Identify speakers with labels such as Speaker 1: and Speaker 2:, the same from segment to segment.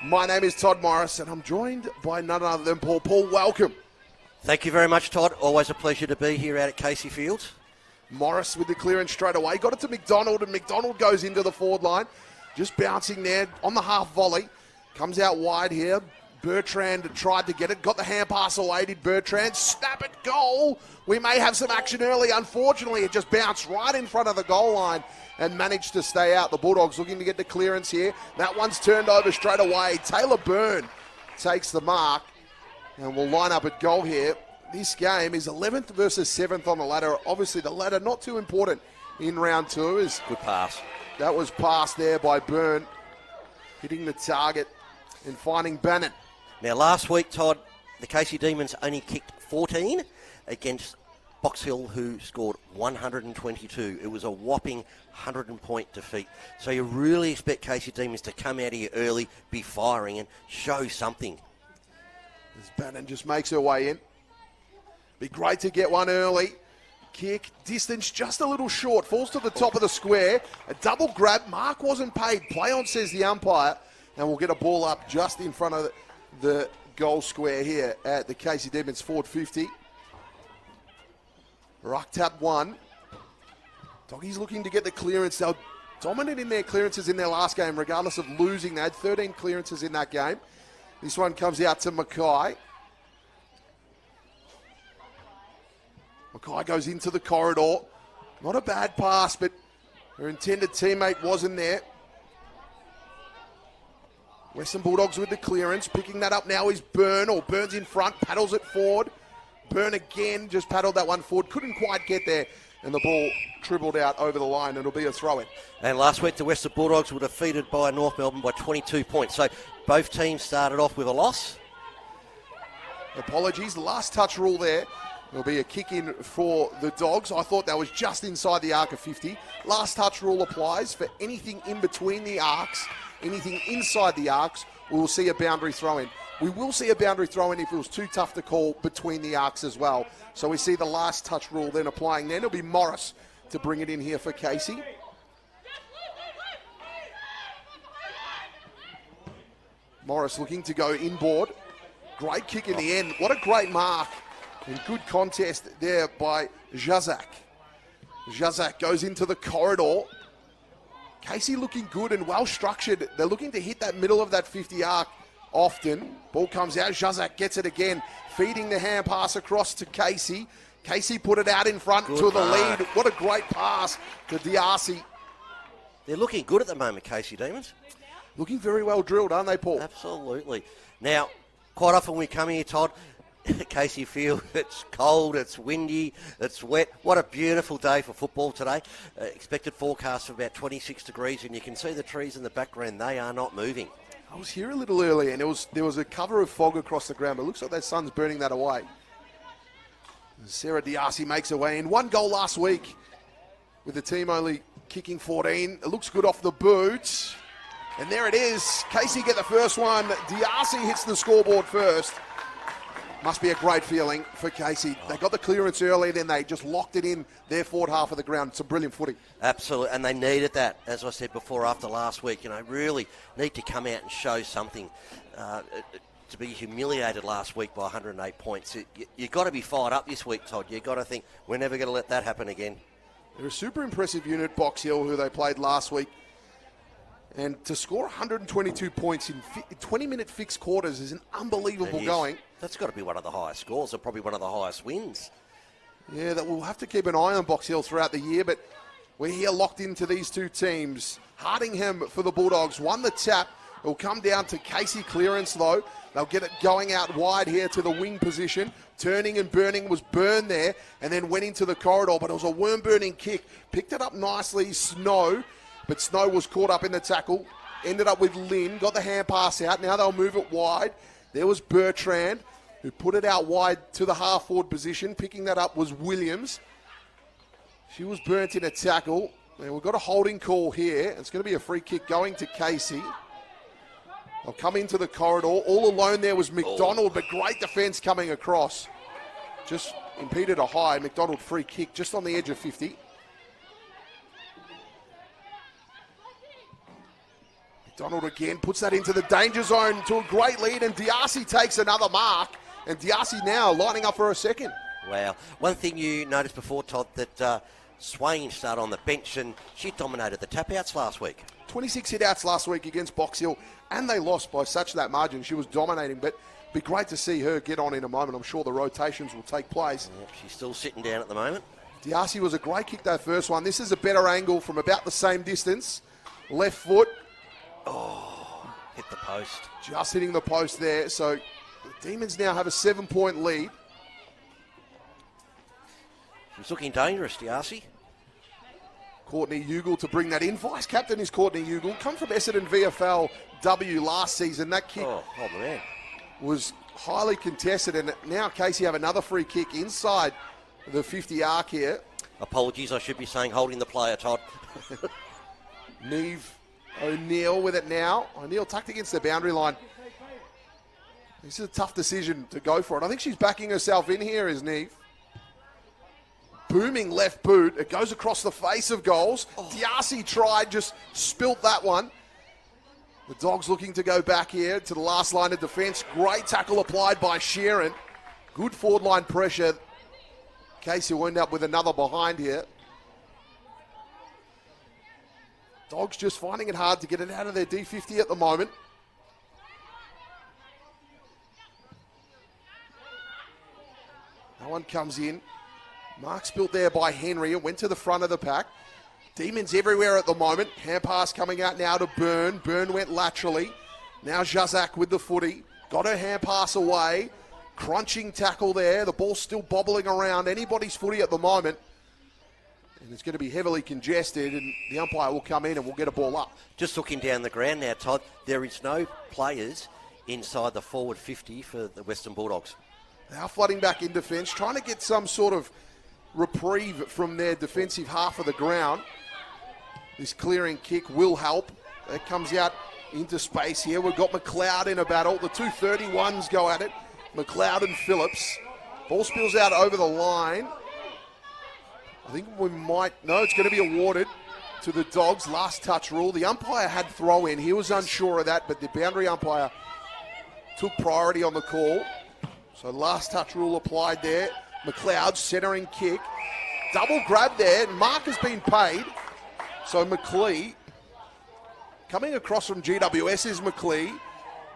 Speaker 1: My name is Todd Morris, and I'm joined by none other than Paul. Paul, welcome.
Speaker 2: Thank you very much, Todd. Always a pleasure to be here out at Casey Fields.
Speaker 1: Morris with the clearance straight away. Got it to McDonald, and McDonald goes into the forward line. Just bouncing there on the half volley. Comes out wide here. Bertrand tried to get it. Got the hand pass away. Did Bertrand. Snap it, goal. We may have some action early. Unfortunately, it just bounced right in front of the goal line and managed to stay out. The Bulldogs looking to get the clearance here. That one's turned over straight away. Taylor Byrne takes the mark and will line up at goal here. This game is 11th versus 7th on the ladder. Obviously, the ladder not too important in round two.
Speaker 2: Good pass.
Speaker 1: That was passed there by Byrne, hitting the target and finding Bannon.
Speaker 2: Now, last week, Todd, the Casey Demons only kicked 14 against Box Hill, who scored 122. It was a whopping 100-point defeat. So you really expect Casey Demons to come out here early, be firing, and show something.
Speaker 1: As Bannon just makes her way in. Be great to get one early. Kick, distance just a little short. Falls to the top of the square. A double grab. Mark wasn't paid. Play on, says the umpire. And we'll get a ball up just in front of the goal square here at the Casey Demons forward 50. Ruck tap one. Doggies looking to get the clearance. They were dominant in their clearances in their last game, regardless of losing. They had 13 clearances in that game. This one comes out to Mackay. Mackay goes into the corridor. Not a bad pass, but her intended teammate wasn't there. Western Bulldogs with the clearance. Picking that up now is Byrne, or Byrne's in front, paddles it forward. Byrne again, just paddled that one forward. Couldn't quite get there, and the ball dribbled out over the line. It'll be a throw-in.
Speaker 2: And last week, the Western Bulldogs were defeated by North Melbourne by 22 points. So both teams started off with a loss.
Speaker 1: Apologies. Last touch rule there. There'll be a kick in for the Dogs. I thought that was just inside the arc of 50. Last touch rule applies for anything in between the arcs, anything inside the arcs. We will see a boundary throw-in. We will see a boundary throw-in if it was too tough to call between the arcs as well. So we see the last touch rule then applying then. It'll be Morris to bring it in here for Casey. Morris looking to go inboard. Great kick in the end. What a great mark. And good contest there by Jazak. Jazak goes into the corridor. Casey looking good and well structured. They're looking to hit that middle of that 50 arc often. Ball comes out. Jazak gets it again. Feeding the hand pass across to Casey. Casey put it out in front to the lead. What a great pass to Diarcy.
Speaker 2: They're looking good at the moment, Casey Demons.
Speaker 1: Looking very well drilled, aren't they, Paul?
Speaker 2: Absolutely. Now, quite often we come here, Todd, Casey Field, it's cold, it's windy, it's wet. What a beautiful day for football today. Expected forecast of about 26 degrees, and you can see the trees in the background. They are not moving.
Speaker 1: I was here a little early, and there was a cover of fog across the ground, but it looks like that sun's burning that away. Sarah Diarcy makes her way in. One goal last week with the team only kicking 14. It looks good off the boot. And there it is. Casey get the first one. Diarcy hits the scoreboard first. Must be a great feeling for Casey. They got the clearance early, then they just locked it in their forward half of the ground. It's a brilliant footy.
Speaker 2: Absolutely, and they needed that, as I said before, after last week. Really need to come out and show something. To be humiliated last week by 108 points. You've got to be fired up this week, Todd. You've got to think, we're never going to let that happen again.
Speaker 1: They're a super impressive unit, Box Hill, who they played last week. And to score 122 points in 20-minute fixed quarters is an unbelievable going.
Speaker 2: That's got to be one of the highest scores, or probably one of the highest wins.
Speaker 1: Yeah, that we'll have to keep an eye on Box Hill throughout the year, but we're here locked into these two teams. Hardingham for the Bulldogs won the tap. It will come down to Casey clearance, though. They'll get it going out wide here to the wing position. Turning and burning was Byrne there, and then went into the corridor, but it was a worm-burning kick. Picked it up nicely, Snow. But Snow was caught up in the tackle. Ended up with Lynn. Got the hand pass out. Now they'll move it wide. There was Bertrand, who put it out wide to the half-forward position. Picking that up was Williams. She was burnt in a tackle. And we've got a holding call here. It's going to be a free kick going to Casey. They'll come into the corridor. All alone there was McDonald, but great defence coming across. Just impeded a high. McDonald free kick just on the edge of 50. McDonald again puts that into the danger zone to a great lead, and D'Arcy takes another mark, and D'Arcy now lining up for a second.
Speaker 2: Wow. One thing you noticed before, Todd, that Swain started on the bench and she dominated the tap-outs last week.
Speaker 1: 26 hit-outs last week against Box Hill, and they lost by such that margin. She was dominating, but it'd be great to see her get on in a moment. I'm sure the rotations will take place.
Speaker 2: Yep, she's still sitting down at the moment.
Speaker 1: D'Arcy was a great kick, that first one. This is a better angle from about the same distance. Left foot.
Speaker 2: Oh, hit the post.
Speaker 1: Just hitting the post there. So the Demons now have a 7-point lead.
Speaker 2: She's looking dangerous, D'Arcy.
Speaker 1: Courtney Ugle to bring that in. Vice captain is Courtney Ugle. Come from Essendon VFLW last season. That kick
Speaker 2: man.
Speaker 1: was highly contested, and now Casey have another free kick inside the 50 arc here.
Speaker 2: Apologies, I should be saying holding the player, Todd.
Speaker 1: Neve O'Neill with it now. O'Neill tucked against the boundary line. This is a tough decision to go for it. I think she's backing herself in here, is Neve. Booming left boot. It goes across the face of goals. D'Arcy tried, just spilt that one. The Dogs looking to go back here to the last line of defence. Great tackle applied by Sheeran. Good forward line pressure. Casey will end up with another behind here. Dogs just finding it hard to get it out of their D50 at the moment. No one comes in. Mark spilt there by Henry. It went to the front of the pack. Demons everywhere at the moment. Hand pass coming out now to Byrne. Byrne went laterally. Now Jazak with the footy. Got her hand pass away. Crunching tackle there. The ball's still bobbling around anybody's footy at the moment. And it's going to be heavily congested, and the umpire will come in and we'll get a ball up.
Speaker 2: Just looking down the ground now, Todd, there is no players inside the forward 50 for the Western Bulldogs.
Speaker 1: They are flooding back in defence, trying to get some sort of reprieve from their defensive half of the ground. This clearing kick will help. It comes out into space here. We've got McLeod in a battle. The 231s go at it. McLeod and Phillips. Ball spills out over the line. I think we might... No, it's going to be awarded to the Dogs. Last touch rule. The umpire had throw in. He was unsure of that, but the boundary umpire took priority on the call. So last touch rule applied there. McLeod centering kick. Double grab there. Mark has been paid. So McLeod, coming across from GWS is McLeod.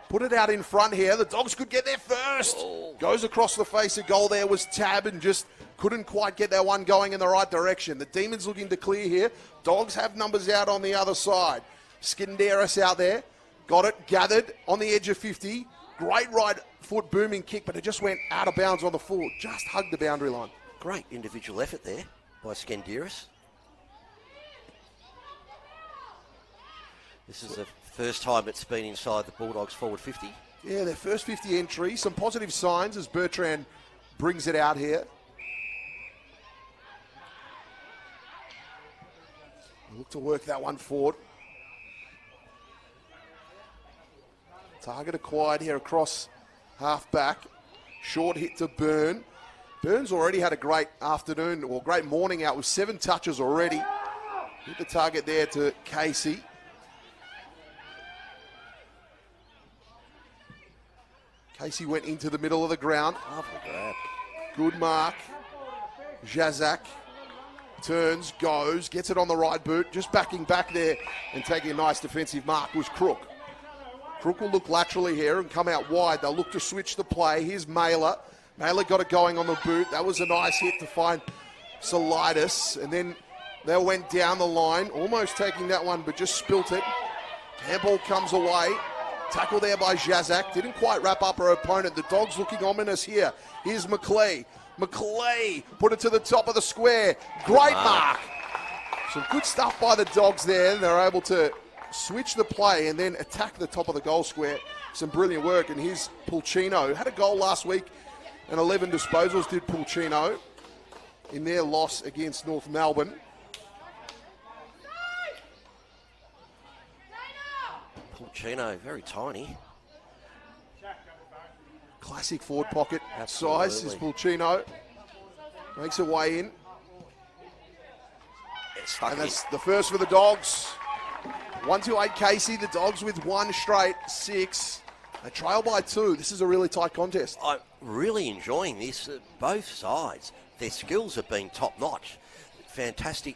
Speaker 1: Put it out in front here. The Dogs could get there first. Goes across the face of goal there was Tab and just couldn't quite get that one going in the right direction. The Demons looking to clear here. Dogs have numbers out on the other side. Skinderis out there. Got it. Gathered on the edge of 50. Great right foot booming kick, but it just went out of bounds on the full. Just hugged the boundary line.
Speaker 2: Great individual effort there by Skenderis. This is the first time it's been inside the Bulldogs forward 50.
Speaker 1: Yeah, their first 50 entry. Some positive signs as Bertrand brings it out here. Look to work that one forward. Target acquired here across half back. Short hit to Byrne. Byrne's already had a great afternoon or great morning out with 7 touches already. Hit the target there to Casey. Casey went into the middle of the ground.
Speaker 2: Lovely grab.
Speaker 1: Good mark. Jazak turns, goes, gets it on the right boot. Just backing back there and taking a nice defensive mark was Crook. Crook will look laterally here and come out wide. They'll look to switch the play. Here's Mailer. Mailer got it going on the boot. That was a nice hit to find Solitis. And then they went down the line, almost taking that one, but just spilt it. Handball comes away. Tackle there by Jazak. Didn't quite wrap up her opponent. The Dogs looking ominous here. Here's McLeay. McLeay put it to the top of the square. Great mark. Some good stuff by the Dogs there. They're able to switch the play and then attack the top of the goal square. Some brilliant work. And here's Pulcino. Had a goal last week and 11 disposals did Pulcino in their loss against North Melbourne.
Speaker 2: Pulcino, very tiny.
Speaker 1: Classic forward pocket
Speaker 2: Absolutely.
Speaker 1: size is Pulcino. Makes her way in.
Speaker 2: It's stuck
Speaker 1: And
Speaker 2: in.
Speaker 1: that's the first for the Dogs. 1-8 Casey, the Dogs with one straight, 6. They trail by 2. This is a really tight contest.
Speaker 2: I'm really enjoying this. Both sides, their skills have been top-notch. Fantastic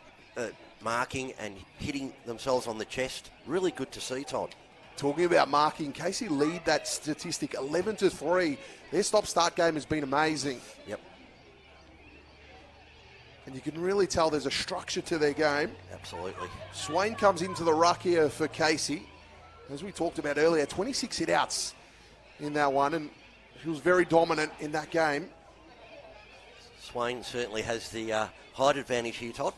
Speaker 2: marking and hitting themselves on the chest. Really good to see, Todd.
Speaker 1: Talking about marking, Casey lead that statistic 11-3. Their stop-start game has been amazing.
Speaker 2: Yep.
Speaker 1: And you can really tell there's a structure to their game.
Speaker 2: Absolutely.
Speaker 1: Swain comes into the ruck here for Casey. As we talked about earlier, 26 hit-outs in that one, and he was very dominant in that game.
Speaker 2: Swain certainly has the height advantage here, Todd.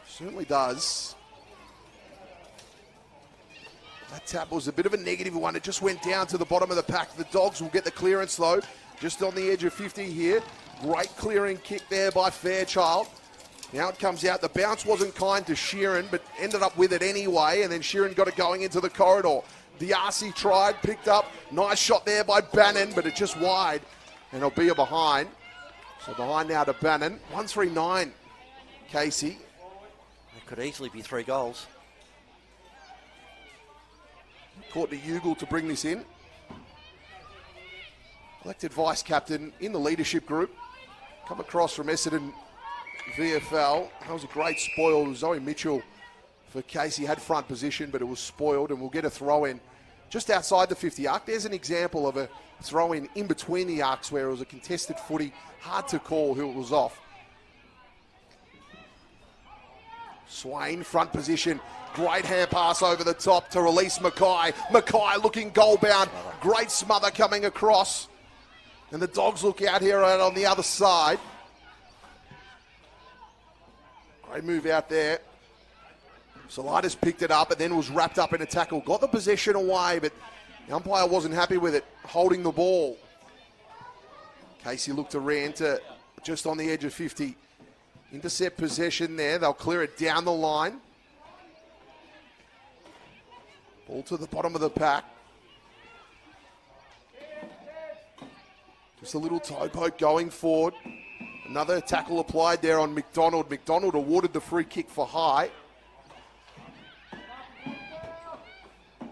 Speaker 1: Certainly does. That tap was a bit of a negative one. It just went down to the bottom of the pack. The Dogs will get the clearance, though, just on the edge of 50 here. Great clearing kick there by Fairchild. Now it comes out. The bounce wasn't kind to Sheeran, but ended up with it anyway, and then Sheeran got it going into the corridor. D'Arcy tried, picked up. Nice shot there by Bannon, but it just wide, and it'll be a behind. So behind now to Bannon. 139, Casey.
Speaker 2: It could easily be 3 goals.
Speaker 1: Caught to Ugle to bring this in. Elected vice captain in the leadership group. Come across from Essendon VFL. That was a great spoil. Zoe Mitchell for Casey had front position, but it was spoiled, and we'll get a throw in just outside the 50 arc. There's an example of a throw in between the arcs where it was a contested footy. Hard to call who it was off. Swain, front position. Great hand pass over the top to release Mackay. Mackay looking goal bound. Great smother coming across. And the Dogs look out here on the other side. Great move out there. Solitis picked it up and then was wrapped up in a tackle. Got the possession away, but the umpire wasn't happy with it, holding the ball. Casey looked around to just on the edge of 50. Intercept possession there. They'll clear it down the line. Ball to the bottom of the pack. Just a little toe poke going forward. Another tackle applied there on McDonald. McDonald awarded the free kick for high.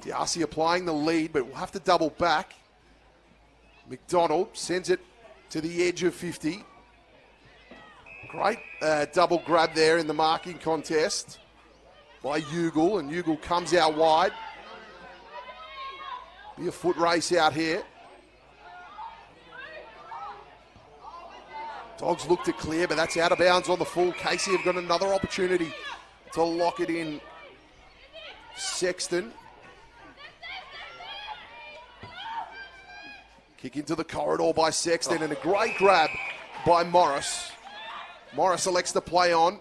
Speaker 1: D'Arcy applying the lead, but we'll have to double back. McDonald sends it to the edge of 50. Great double grab there in the marking contest by Ugle, and Ugle comes out wide. Be a foot race out here. Dogs look to clear, but that's out of bounds on the full. Casey have got another opportunity to lock it in. Sexton. Kick into the corridor by Sexton, and a great grab by Morris. Morris elects to play on.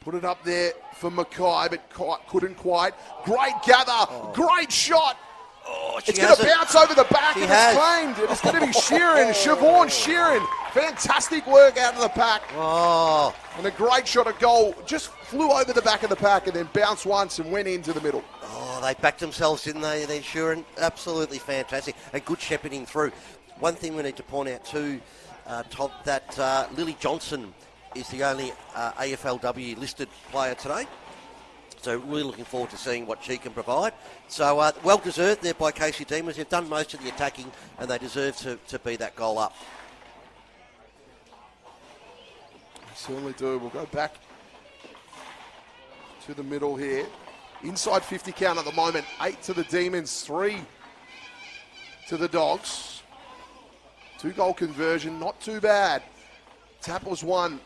Speaker 1: Put it up there for Mackay, but couldn't quite. Great gather, great shot.
Speaker 2: Oh,
Speaker 1: it's going to bounce over the back, and
Speaker 2: has.
Speaker 1: it's claimed. It's going to be Sheeran, Siobhan Sheeran. Fantastic work out of the pack.
Speaker 2: Oh.
Speaker 1: And a great shot at goal. Just flew over the back of the pack and then bounced once and went into the middle.
Speaker 2: Oh, they backed themselves, didn't they? They're Sheeran. Absolutely fantastic. A good shepherding through. One thing we need to point out too, Todd, that Lily Johnson is the only AFLW listed player today. So really looking forward to seeing what she can provide. So well deserved there by Casey Demons. They've done most of the attacking and they deserve to be that goal up.
Speaker 1: They certainly do. We'll go back to the middle here. Inside 50 count at the moment. 8 to the Demons, 3 to the Dogs. 2-goal conversion, not too bad. Tap was 1.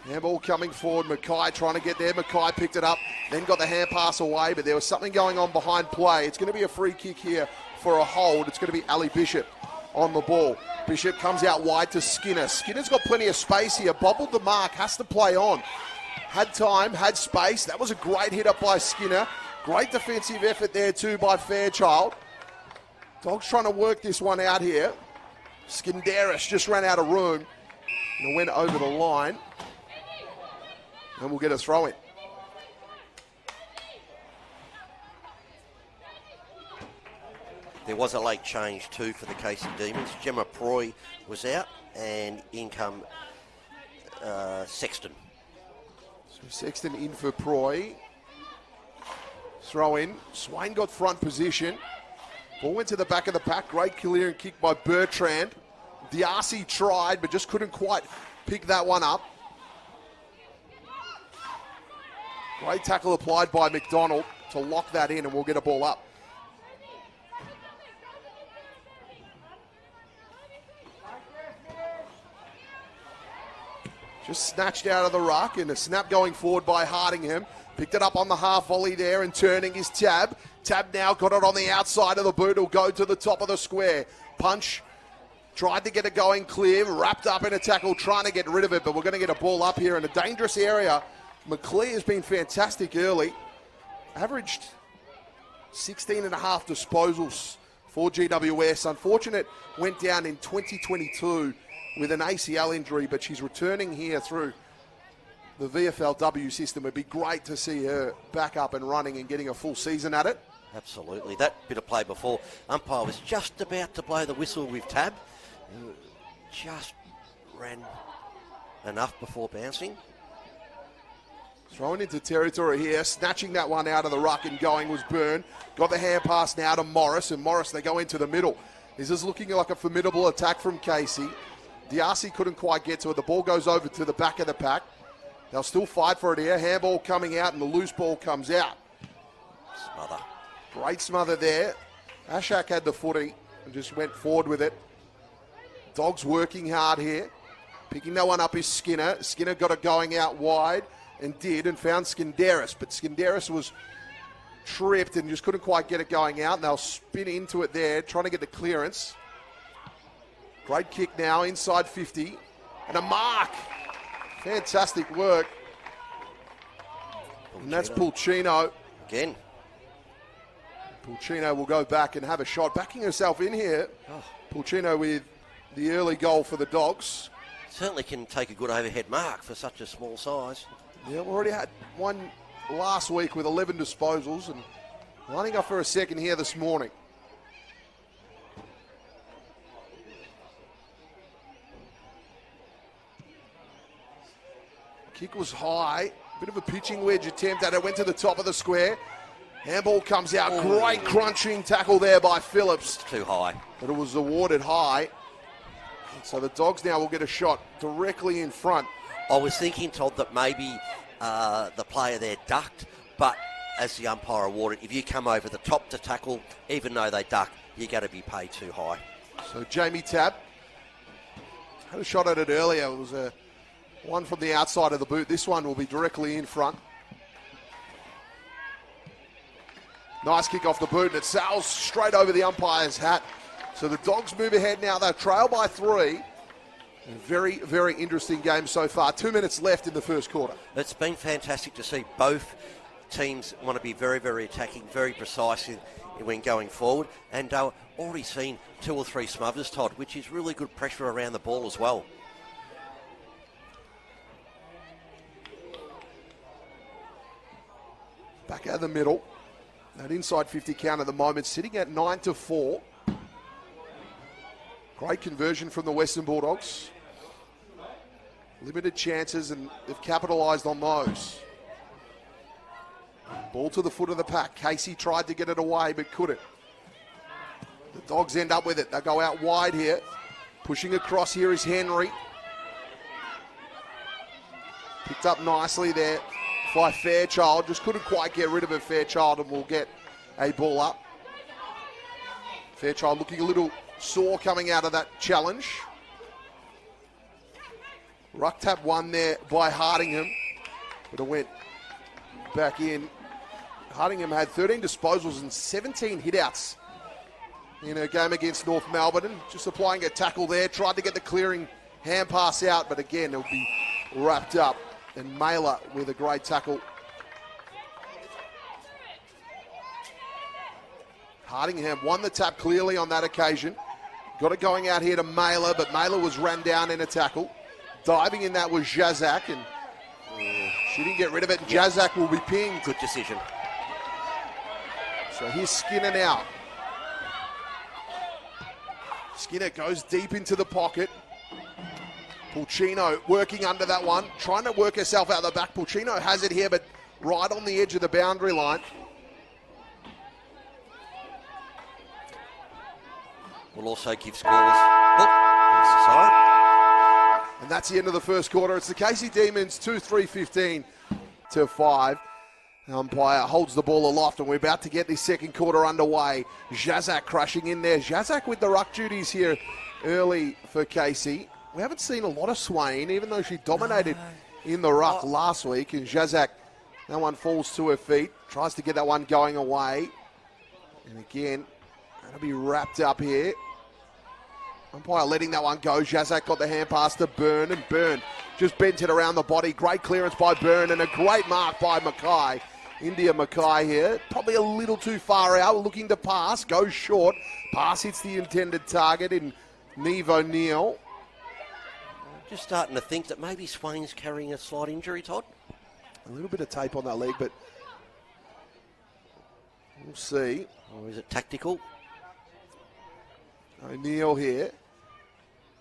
Speaker 1: Handball coming forward. Mackay trying to get there. Mackay picked it up, then got the hand pass away, but there was something going on behind play. It's going to be a free kick here for a hold. It's going to be Ali Bishop on the ball. Bishop comes out wide to Skinner. Skinner's got plenty of space here. Bobbled the mark, has to play on. Had time, had space. That was a great hit up by Skinner. Great defensive effort there too by Fairchild. Dogs trying to work this one out here. Skinderis just ran out of room and went over the line. And we'll get a throw in.
Speaker 2: There was a late change too for the Casey Demons. Gemma Proy was out and in come Sexton.
Speaker 1: So Sexton in for Proy. Throw in. Swain got front position. Ball went to the back of the pack. Great clear and kick by Bertrand. Diarcy tried, but just couldn't quite pick that one up. Great tackle applied by McDonald to lock that in, and we'll get a ball up. Just snatched out of the ruck, and a snap going forward by Hardingham. Picked it up on the half volley there, and turning his Tab. Tab now got it on the outside of the boot. He'll go to the top of the square. Punch. Tried to get it going clear. Wrapped up in a tackle, trying to get rid of it, but we're going to get a ball up here in a dangerous area. McLear has been fantastic early. Averaged 16 and a half disposals for GWS. Unfortunate, went down in 2022 with an ACL injury, but she's returning here through the VFLW system. It'd be great to see her back up and running and getting a full season at it.
Speaker 2: Absolutely. That bit of play before, umpire was just about to blow the whistle with Tab. Just ran enough before bouncing.
Speaker 1: Thrown into territory here, snatching that one out of the ruck and going was Byrne. Got the hand pass now to Morris, and Morris, they go into the middle. This is looking like a formidable attack from Casey. Diarcy couldn't quite get to it. The ball goes over to the back of the pack. They'll still fight for it here. Handball coming out, and the loose ball comes out.
Speaker 2: Smother.
Speaker 1: Great smother there. Ashak had the footy and just went forward with it. Dogs working hard here. Picking that one up is Skinner. Skinner got it going out wide and found Skinderis, but Skinderis was tripped and just couldn't quite get it going out, and they'll spin into it there, trying to get the clearance. Great kick now, inside 50, and a mark. Fantastic work. Pulcino. And that's Pulcino.
Speaker 2: Again.
Speaker 1: Pulcino will go back and have a shot, backing herself in here. Pulcino with the early goal for the Dogs.
Speaker 2: Certainly can take a good overhead mark for such a small size.
Speaker 1: Yeah, we already had one last week with 11 disposals, and lining up for a second here this morning. Kick was high, bit of a pitching wedge attempt at it, went to the top of the square. Handball comes out, great crunching tackle there by Phillips.
Speaker 2: Too high.
Speaker 1: But it was awarded high. So the Dogs now will get a shot directly in front.
Speaker 2: I was thinking, Todd, that maybe the player there ducked, but as the umpire awarded, if you come over the top to tackle, even though they duck, you're going to be paid too high.
Speaker 1: So Jamie Tabb had a shot at it earlier. It was a one from the outside of the boot. This one will be directly in front. Nice kick off the boot, and it sails straight over the umpire's hat. So the Dogs move ahead now. They're trailed by 3. Very, very interesting game so far. 2 minutes left in the first quarter.
Speaker 2: It's been fantastic to see both teams want to be very, very attacking, very precise when going forward. And already seen 2 or 3 smothers, Todd, which is really good pressure around the ball as well.
Speaker 1: Back out of the middle. That inside 50 count at the moment, sitting at 9-4. Great conversion from the Western Bulldogs. Limited chances, and they've capitalised on those. Ball to the foot of the pack. Casey tried to get it away, but couldn't. The Dogs end up with it. They go out wide here. Pushing across here is Henry. Picked up nicely there by Fairchild. Just couldn't quite get rid of it, Fairchild, and will get a ball up. Fairchild looking a little sore coming out of that challenge. Ruck tap one there by Hardingham, but it went back in. Hardingham had 13 disposals and 17 hitouts in a game against North Melbourne, and just applying a tackle there, tried to get the clearing hand pass out, but again it'll be wrapped up. And Mailer with a great tackle. Hardingham won the tap clearly on that occasion. Got it going out here to Mailer, but Mailer was run down in a tackle. Diving in that was Jazak, and she didn't get rid of it. And Jazak will be pinged.
Speaker 2: Good decision.
Speaker 1: So here's Skinner now. Skinner goes deep into the pocket. Pulcino working under that one, trying to work herself out the back. Pulcino has it here, but right on the edge of the boundary line.
Speaker 2: We'll also give scores. That's the side.
Speaker 1: And that's the end of the first quarter. It's the Casey Demons 2-3-15 to 5. The umpire holds the ball aloft, and we're about to get this second quarter underway. Jazak crashing in there. Jazak with the ruck duties here early for Casey. We haven't seen a lot of Swain, even though she dominated in the ruck last week. And Jazak, that one falls to her feet, tries to get that one going away. And again, that'll be wrapped up here. Umpire letting that one go. Jazak got the hand pass to Byrne, and Byrne just bent it around the body. Great clearance by Byrne, and a great mark by Mackay. India Mackay here, probably a little too far out, looking to pass, goes short. Pass hits the intended target in Neve O'Neill.
Speaker 2: Just starting to think that maybe Swain's carrying a slight injury, Todd.
Speaker 1: A little bit of tape on that leg, but we'll see.
Speaker 2: Or is it tactical?
Speaker 1: O'Neill here.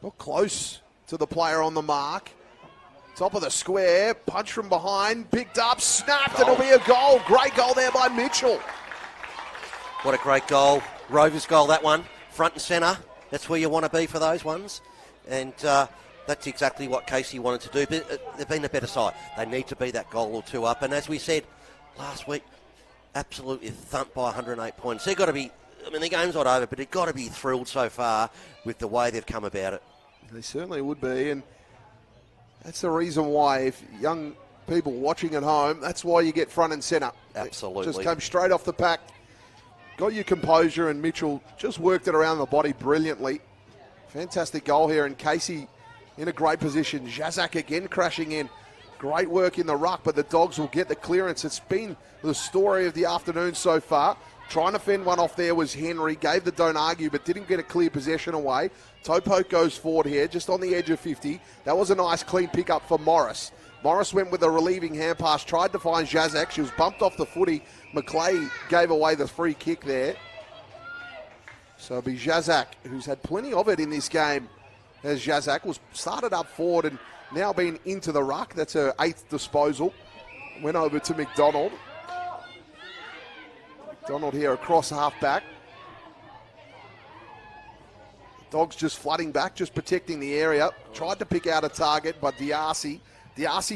Speaker 1: Not close to the player on the mark. Top of the square, punch from behind, picked up, snapped, and it'll be a goal. Great goal there by Mitchell.
Speaker 2: What a great goal. Rovers goal, that one. Front and centre. That's where you want to be for those ones. And that's exactly what Casey wanted to do. But they've been a better side. They need to be that goal or two up. And as we said last week, absolutely thumped by 108 points. They've got to be, I mean, the game's not over, but they've got to be thrilled so far with the way they've come about it.
Speaker 1: They certainly would be. And that's the reason why, if young people watching at home, that's why you get front and centre.
Speaker 2: Absolutely.
Speaker 1: Just came straight off the pack, got your composure, and Mitchell just worked it around the body brilliantly. Fantastic goal here, and Casey in a great position. Jazak again crashing in. Great work in the ruck, but the Dogs will get the clearance. It's been the story of the afternoon so far. Trying to fend one off there was Henry. Gave the don't argue, but didn't get a clear possession away. Topoke goes forward here, just on the edge of 50. That was a nice clean pickup for Morris. Morris went with a relieving hand pass, tried to find Jazak. She was bumped off the footy. McClay gave away the free kick there. So it'll be Jazak, who's had plenty of it in this game, as Jazak was started up forward and now been into the ruck. That's her 8th disposal. Went over to McDonald. McDonald here across half-back. Dogs just flooding back, just protecting the area. Tried to pick out a target, but Diarcy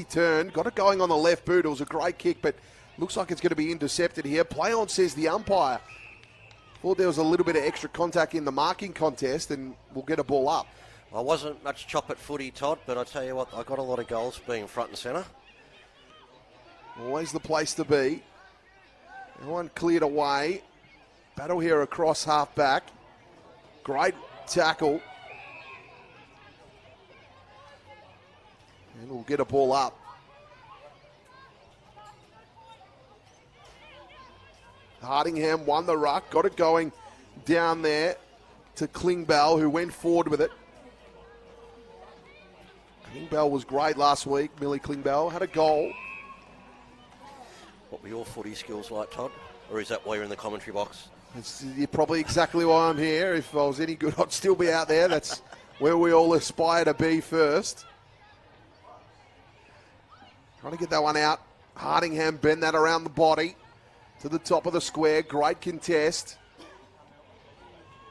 Speaker 1: turned, got it going on the left boot. It was a great kick, but looks like it's going to be intercepted here. Play on, says the umpire. Thought there was a little bit of extra contact in the marking contest, and we'll get a ball up.
Speaker 2: I wasn't much chop at footy, Todd, but I tell you what, I got a lot of goals being front and centre.
Speaker 1: Always the place to be. Everyone cleared away. Battle here across half-back. Great tackle. And we'll get a ball up. Hardingham won the ruck, got it going down there to Klingbeil, who went forward with it. Klingbeil was great last week. Millie Klingbeil had a goal.
Speaker 2: What were your footy skills like, Todd? Or is that why you're in the commentary box?
Speaker 1: It's probably exactly why I'm here. If I was any good, I'd still be out there. That's where we all aspire to be first. Trying to get that one out. Hardingham bend that around the body to the top of the square. Great contest.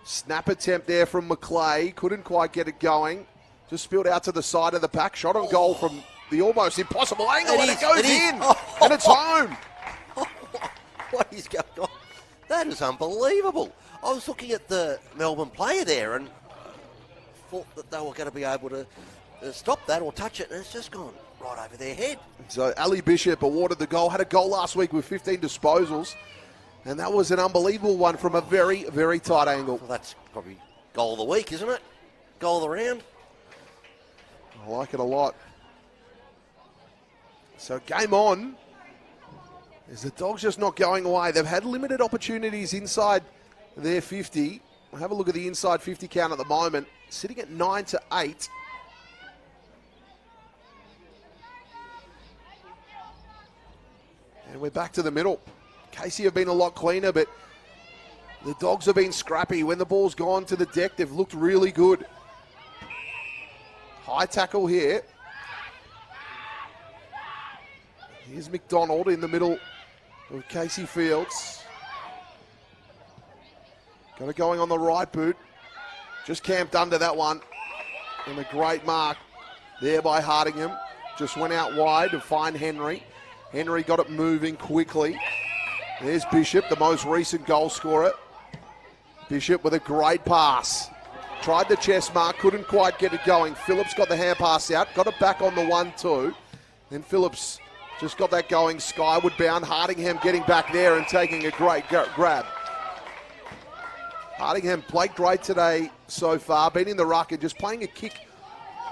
Speaker 1: Snap attempt there from McClay. Couldn't quite get it going. Just spilled out to the side of the pack. Shot on goal from the almost impossible angle, and it goes in. And it's home.
Speaker 2: What is going on? That is unbelievable. I was looking at the Melbourne player there and thought that they were going to be able to stop that or touch it, and it's just gone right over their head. So
Speaker 1: Ali Bishop awarded the goal. Had a goal last week with 15 disposals, and that was an unbelievable one from a very, very tight angle.
Speaker 2: Well, that's probably goal of the week, isn't it? Goal of the round.
Speaker 1: I like it a lot. So game on. Is the Dogs just not going away? They've had limited opportunities inside their 50. We'll have a look at the inside 50 count at the moment. Sitting at 9-8. And we're back to the middle. Casey have been a lot cleaner, but the Dogs have been scrappy. When the ball's gone to the deck, they've looked really good. High tackle here. Here's McDonald in the middle of Casey Fields. Got it going on the right boot. Just camped under that one. And a great mark there by Hardingham. Just went out wide to find Henry. Henry got it moving quickly. There's Bishop, the most recent goal scorer. Bishop with a great pass. Tried the chest mark, couldn't quite get it going. Phillips got the hand pass out, got it back on the 1-2. Then Phillips just got that going, skyward bound. Hardingham getting back there and taking a great grab. Hardingham played great today so far, been in the ruck and just playing a kick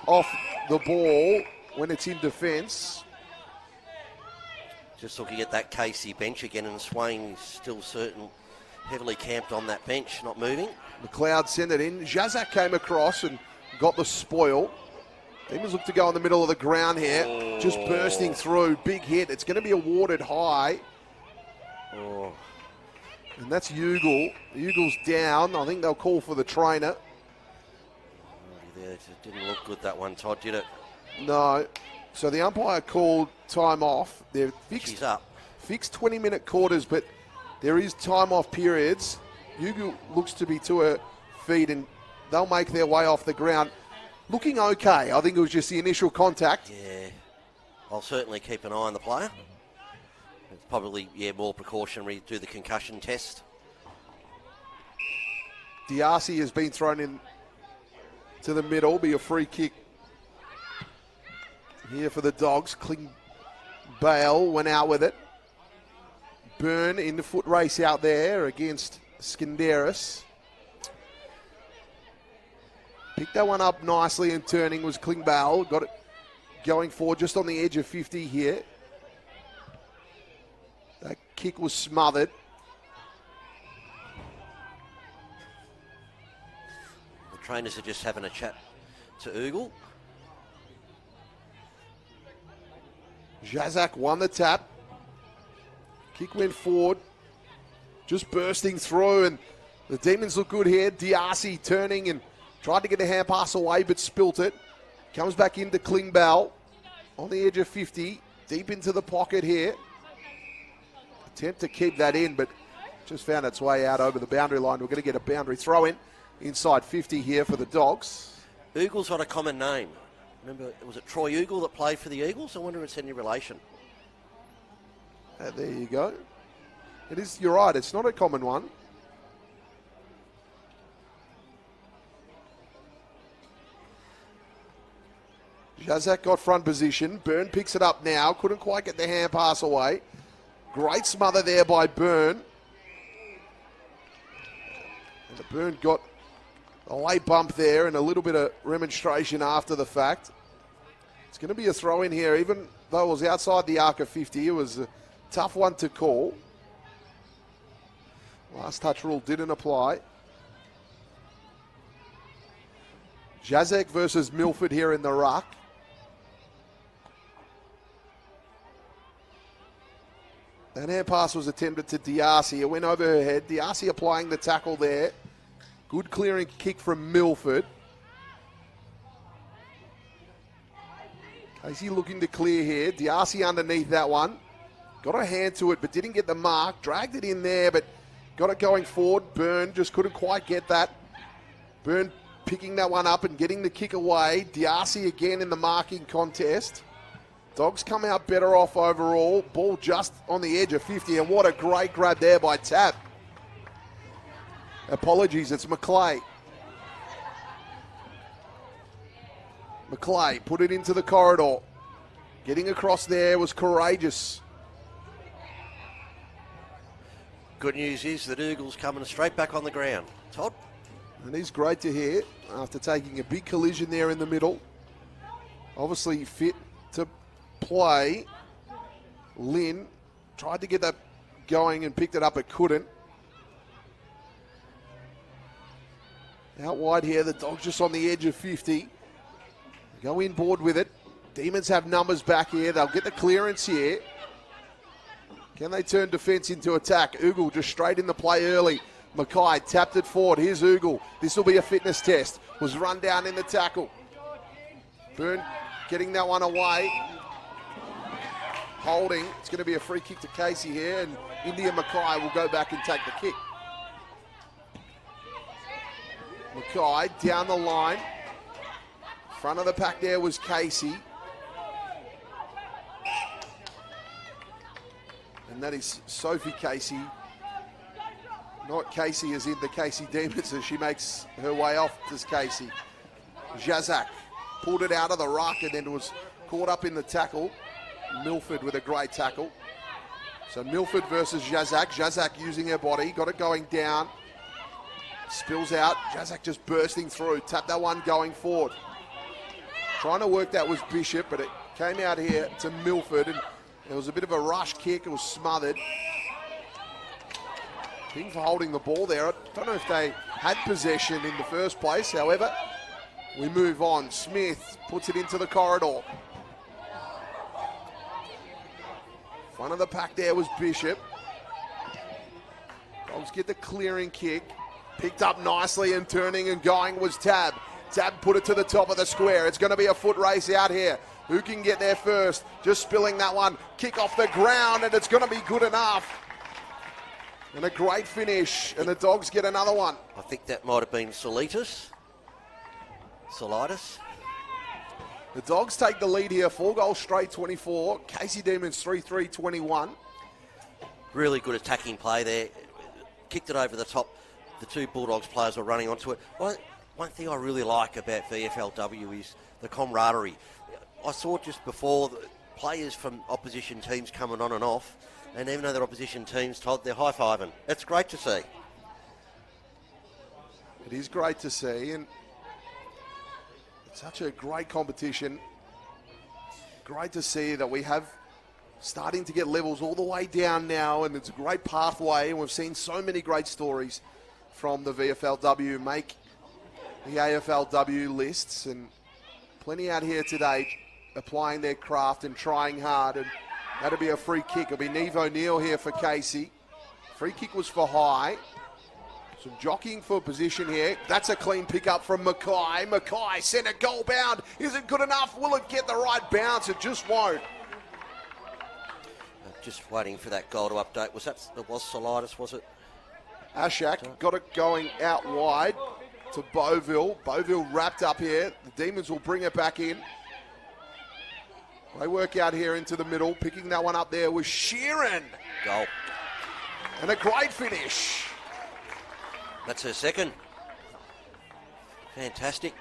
Speaker 1: off the ball when it's in defence.
Speaker 2: Just looking at that Casey bench again, and Swain still heavily camped on that bench, not moving.
Speaker 1: McLeod sent it in. Jazak came across and got the spoil. Demons look to go in the middle of the ground here. Oh. Just bursting through. Big hit. It's going to be awarded high.
Speaker 2: Oh.
Speaker 1: And that's Ugle. Ugle's down. I think they'll call for the trainer.
Speaker 2: It didn't look good, that one, Todd, did it?
Speaker 1: No. So the umpire called time off. They're
Speaker 2: She's up.
Speaker 1: Fixed 20-minute quarters, but there is time off periods. Ugle looks to be to her feet, and they'll make their way off the ground. Looking okay. I think it was just the initial contact.
Speaker 2: Yeah. I'll certainly keep an eye on the player. It's probably, more precautionary to do the concussion test.
Speaker 1: Diarcy has been thrown in to the middle. Be a free kick here for the Dogs. Kling Bale went out with it. Byrne in the foot race out there against Skinderis. Picked that one up nicely and turning was Klingbeil. Got it going forward just on the edge of 50 here. That kick was smothered.
Speaker 2: The trainers are just having a chat to Ugle.
Speaker 1: Jazak won the tap. Kick went forward. Just bursting through, and the Demons look good here. Diarcy turning and tried to get the hand pass away, but spilt it. Comes back into Klingbeil on the edge of 50. Deep into the pocket here. Attempt to keep that in, but just found its way out over the boundary line. We're going to get a boundary throw in inside 50 here for the Dogs.
Speaker 2: Ugle's got a common name. Remember, was it Troy Ugle that played for the Eagles? I wonder if it's any relation.
Speaker 1: There you go. It is, you're right, it's not a common one. Jazak got front position. Byrne picks it up now. Couldn't quite get the hand pass away. Great smother there by Byrne. And the Byrne got a late bump there and a little bit of remonstration after the fact. It's going to be a throw in here. Even though it was outside the arc of 50, it was a tough one to call. Last touch rule didn't apply. Jazek versus Milford here in the ruck. That hand pass was attempted to Diarcy. It went over her head. Diarcy applying the tackle there. Good clearing kick from Milford. Casey looking to clear here. Diarcy underneath that one. Got a hand to it, but didn't get the mark. Dragged it in there, but got it going forward. Byrne just couldn't quite get that. Byrne picking that one up and getting the kick away. Diarcy again in the marking contest. Dogs come out better off overall. Ball just on the edge of 50, and what a great grab there by Tapp. Apologies, it's McClay. McClay put it into the corridor. Getting across there was courageous.
Speaker 2: Good news is that Eagle's coming straight back on the ground. Todd?
Speaker 1: And he's great to hear after taking a big collision there in the middle. Obviously fit to play. Lynn tried to get that going and picked it up, but couldn't. Out wide here, the Dogs just on the edge of 50. Go inboard with it. Demons have numbers back here. They'll get the clearance here. Can they turn defence into attack? Ugle just straight in the play early. Mackay tapped it forward. Here's Ugle. This will be a fitness test. Was run down in the tackle. Byrne getting that one away. Holding. It's going to be a free kick to Casey here, and India Mackay will go back and take the kick. Mackay down the line. Front of the pack there was Casey. And that is Sophie Casey. Not Casey as in the Casey Demons as she makes her way off as Casey. Jazak pulled it out of the ruck and then was caught up in the tackle. Milford with a great tackle. So Milford versus Jazak. Jazak using her body, got it going down. Spills out. Jazak just bursting through. Tap that one going forward. Trying to work that was Bishop, but it came out here to Milford, and it was a bit of a rush kick. It was smothered. King for holding the ball there. I don't know if they had possession in the first place. However, we move on. Smith puts it into the corridor. Front of the pack there was Bishop. Dogs get the clearing kick. Picked up nicely and turning and going was Tab. Tab put it to the top of the square. It's going to be a foot race out here. Who can get there first? Just spilling that one. Kick off the ground, and it's going to be good enough. And a great finish, and the Dogs get another one.
Speaker 2: I think that might have been Solitis.
Speaker 1: The Dogs take the lead here, 4 goals straight, 24. Casey Demons 3-3, 21.
Speaker 2: Really good attacking play there. Kicked it over the top. The two Bulldogs players were running onto it. One thing I really like about VFLW is the camaraderie. I saw just before the players from opposition teams coming on and off, and even though they're opposition teams, Todd, they're high-fiving. It's great to see.
Speaker 1: It is great to see, and it's such a great competition. Great to see that we have starting to get levels all the way down now, and it's a great pathway, and we've seen so many great stories from the VFLW make the AFLW lists, and plenty out here today applying their craft and trying hard, and that'll be a free kick. It'll be Neve O'Neill here for Casey. Free kick was for High. Some jockeying for position here. That's a clean pickup from Mackay. Mackay sent it goal bound. Is it good enough? Will it get the right bounce? It just won't.
Speaker 2: Just waiting for that goal to update. Was Solitis, was it?
Speaker 1: Ashak got it going out wide to Beauville. Beauville wrapped up here. The Demons will bring it back in. They work out here into the middle. Picking that one up there was Sheeran.
Speaker 2: Goal.
Speaker 1: And a great finish.
Speaker 2: That's her second. Fantastic.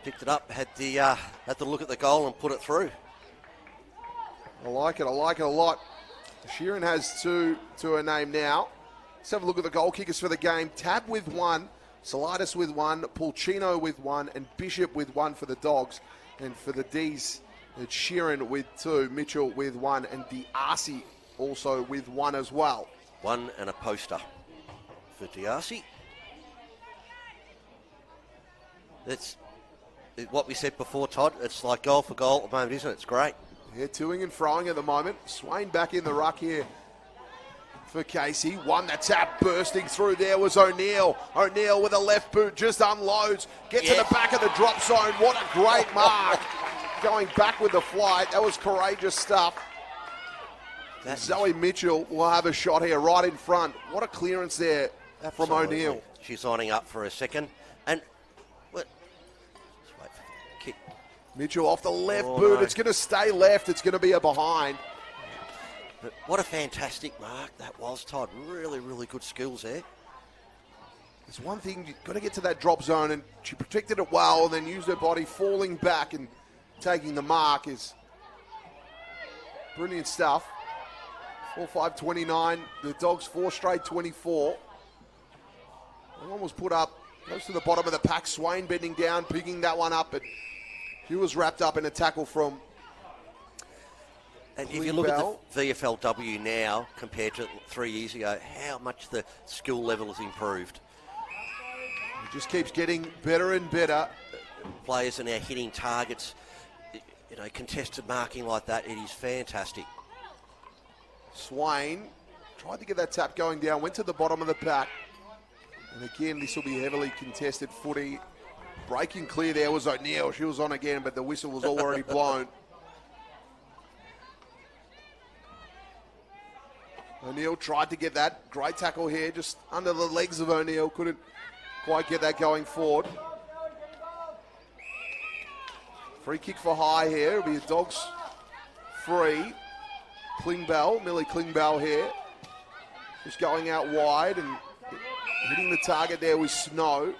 Speaker 2: Picked it up, had the look at the goal and put it through.
Speaker 1: I like it a lot. Sheeran has 2 to her name now. Let's have a look at the goal kickers for the game. Tab with 1, Solitis with 1, Pulcino with 1, and Bishop with 1 for the Dogs. And for the D's, it's Sheeran with 2, Mitchell with 1, and Diarcy also with 1 as well.
Speaker 2: 1 and a poster for Diarcy. That's what we said before, Todd. It's like goal for goal at the moment, isn't it? It's great.
Speaker 1: Yeah, toing and froing at the moment. Swain back in the ruck here for Casey. One that's out bursting through there was O'Neill. O'Neill with a left boot just unloads. Gets to the back of the drop zone. What a great mark. Going back with the flight. That was courageous stuff. Zoe Mitchell will have a shot here right in front. What a clearance there from O'Neill.
Speaker 2: She's lining up for a second. And let's wait for the kick.
Speaker 1: Mitchell off the left boot. No. It's going to stay left. It's going to be a behind.
Speaker 2: But what a fantastic mark that was, Todd. Really, really good skills there.
Speaker 1: There's one thing, you've got to get to that drop zone, and she protected it well and then used her body falling back and taking the mark is brilliant stuff. 4-5-29. The Dogs 4 straight 24. One was put up close to the bottom of the pack. Swain bending down, picking that one up, but he was wrapped up in a tackle from
Speaker 2: And if you look at the VFLW now compared to 3 years ago, how much the skill level has improved.
Speaker 1: It just keeps getting better and better.
Speaker 2: Players are now hitting targets, contested marking like that. It is fantastic.
Speaker 1: Swain tried to get that tap going down, went to the bottom of the pack. And again, this will be heavily contested footy. Breaking clear there was O'Neill. She was on again, but the whistle was already blown. O'Neill tried to get that. Great tackle here, just under the legs of O'Neill. Couldn't quite get that going forward. Free kick for High here. It'll be a Dogs free. Millie Klingbeil here. Just going out wide and hitting the target there with Snow.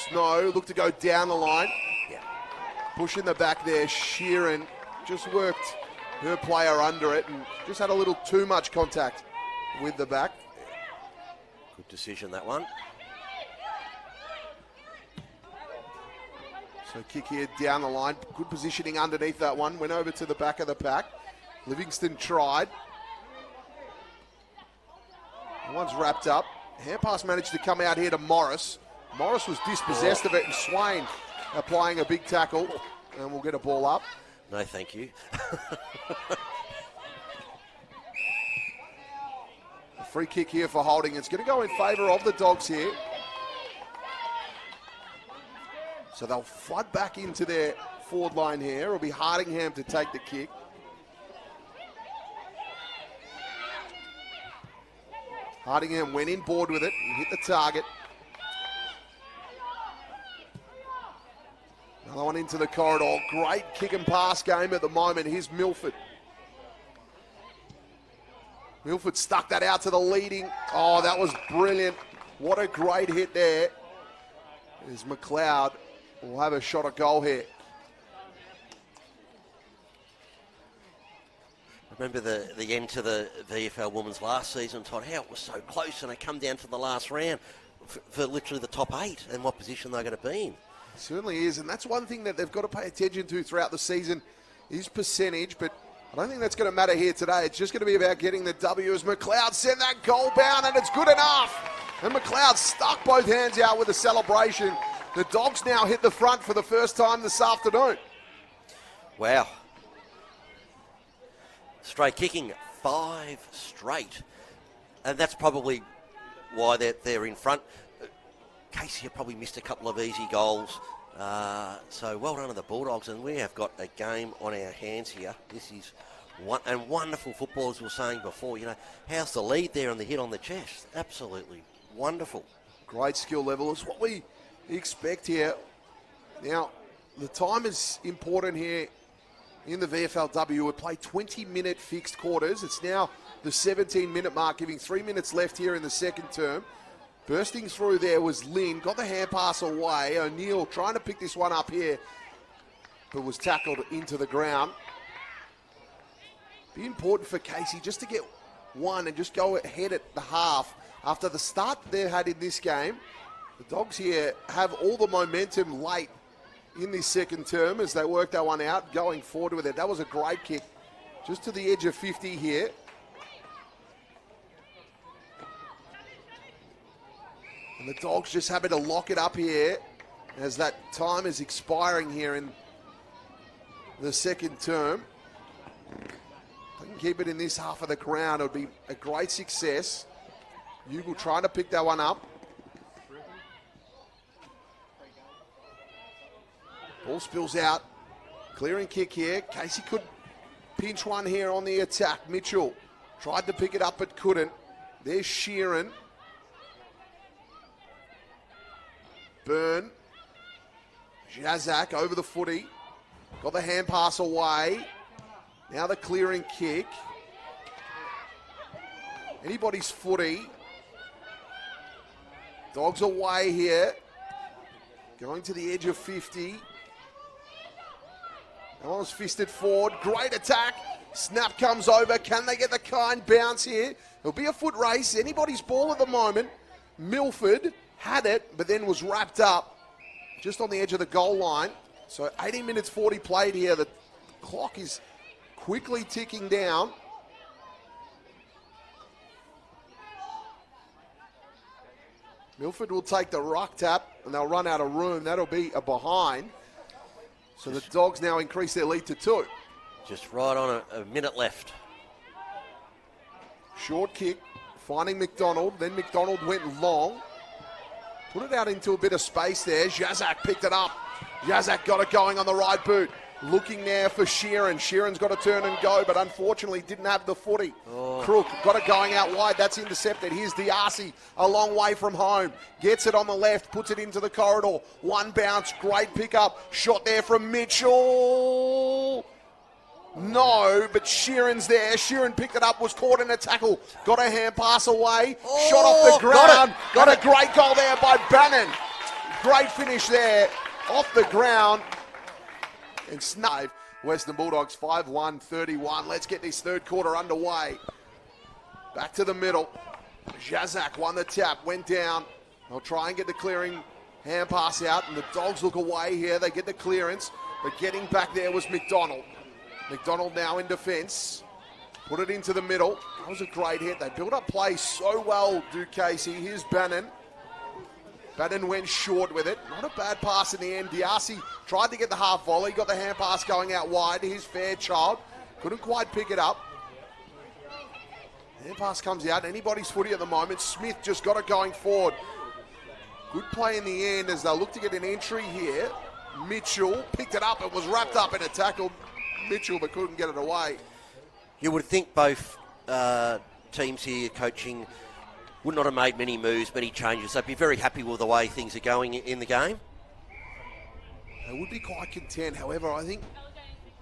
Speaker 1: Snow looked to go down the line.
Speaker 2: Yeah.
Speaker 1: Pushing the back there. Sheeran just worked her player under it and just had a little too much contact with the back.
Speaker 2: Good decision, that one.
Speaker 1: So kick here down the line. Good positioning underneath that one. Went over to the back of the pack. Livingston tried. That one's wrapped up. Hand pass managed to come out here to Morris. Morris was dispossessed of it, and Swain applying a big tackle, and we'll get a ball up.
Speaker 2: No, thank you.
Speaker 1: A free kick here for holding. It's going to go in favour of the Dogs here. So they'll flood back into their forward line here. It'll be Hardingham to take the kick. Hardingham went in board with it and hit the target. Another one into the corridor. Great kick and pass game at the moment. Here's Milford. Milford stuck that out to the leading. Oh, that was brilliant. What a great hit there. There's McLeod. We'll have a shot at goal here.
Speaker 2: Remember the end to the VFL Women's last season, Todd, how it was so close and they come down to the last round for literally the top 8 and what position they're going to be in.
Speaker 1: Certainly is, and that's one thing that they've got to pay attention to throughout the season is percentage, but I don't think that's going to matter here today. It's just going to be about getting the W as McLeod sent that goal bound, and it's good enough. And McLeod stuck both hands out with a celebration. The Dogs now hit the front for the first time this afternoon.
Speaker 2: Wow. Straight kicking, 5 straight. And that's probably why they're in front. Casey have probably missed a couple of easy goals. So well done to the Bulldogs, and we have got a game on our hands here. This is wonderful football, as we were saying before. You know, how's the lead there and the hit on the chest? Absolutely wonderful.
Speaker 1: Great skill level is what we expect here. Now, the time is important here in the VFLW. We play 20-minute fixed quarters. It's now the 17-minute mark, giving 3 minutes left here in the second term. Bursting through there was Lynn, got the hand pass away. O'Neill trying to pick this one up here, but was tackled into the ground. Be important for Casey just to get one and just go ahead at the half. After the start they had in this game, the Dogs here have all the momentum late in this second term as they work that one out, going forward with it. That was a great kick, just to the edge of 50 here. And the Dogs just happy to lock it up here as that time is expiring here in the second term. If they can keep it in this half of the ground, it would be a great success. Ugle trying to pick that one up. Ball spills out. Clearing kick here. Casey could pinch one here on the attack. Mitchell tried to pick it up but couldn't. There's Sheeran. Byrne. Jazak over the footy. Got the hand pass away. Now the clearing kick. Anybody's footy. Dogs away here. Going to the edge of 50. That one was fisted forward. Great attack. Snap comes over. Can they get the kind bounce here? It'll be a foot race. Anybody's ball at the moment. Milford had it, but then was wrapped up just on the edge of the goal line. So 18 minutes 40 played here. The clock is quickly ticking down. Milford will take the ruck tap, and they'll run out of room. That'll be a behind. So the Dogs now increase their lead to 2.
Speaker 2: Just right on a minute left.
Speaker 1: Short kick, finding McDonald. Then McDonald went long. Put it out into a bit of space there. Jazak picked it up. Jazak got it going on the right boot. Looking there for Sheeran. Sheeran's got to turn and go, but unfortunately didn't have the footy. Crook got it going out wide. That's intercepted. Here's Diarcy, a long way from home. Gets it on the left, puts it into the corridor. One bounce, great pickup. Shot there from Mitchell. No, but Sheeran's there. Sheeran picked it up, was caught in a tackle. Got a hand pass away. Shot off the ground. Got a great goal there by Bannon. Great finish there. Off the ground. And Snave. Western Bulldogs 5-1-31. Let's get this third quarter underway. Back to the middle. Jazak won the tap, went down. They'll try and get the clearing hand pass out, and the Dogs look away here. They get the clearance, but getting back there was McDonald. McDonald now in defence. Put it into the middle. That was a great hit. They built up play so well, Casey. Here's Bannon. Bannon went short with it. Not a bad pass in the end. Diarcy tried to get the half volley. Got the hand pass going out wide. Here's Fairchild. Couldn't quite pick it up. Hand pass comes out. Anybody's footy at the moment. Smith just got it going forward. Good play in the end as they look to get an entry here. Mitchell picked it up. It was wrapped up in a tackle. Mitchell, but couldn't get it away.
Speaker 2: You would think both teams here coaching would not have made many moves, many changes. They'd be very happy with the way things are going in the game.
Speaker 1: They would be quite content. However, I think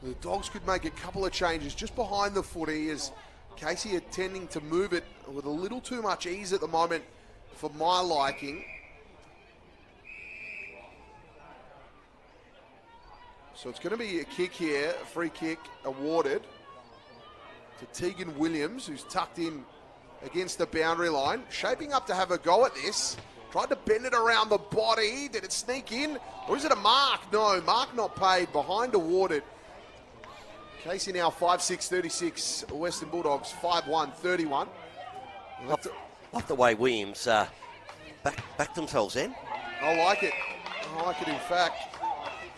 Speaker 1: the Dogs could make a couple of changes just behind the footy as Casey are tending to move it with a little too much ease at the moment for my liking. So it's going to be a kick here, a free kick awarded to Tegan Williams, who's tucked in against the boundary line. Shaping up to have a go at this. Tried to bend it around the body. Did it sneak in? Or is it a mark? No, mark not paid. Behind awarded. Casey now 5-6-36. Western Bulldogs 5-1-31.
Speaker 2: Like the way Williams backed themselves in.
Speaker 1: I like it. I like it in fact.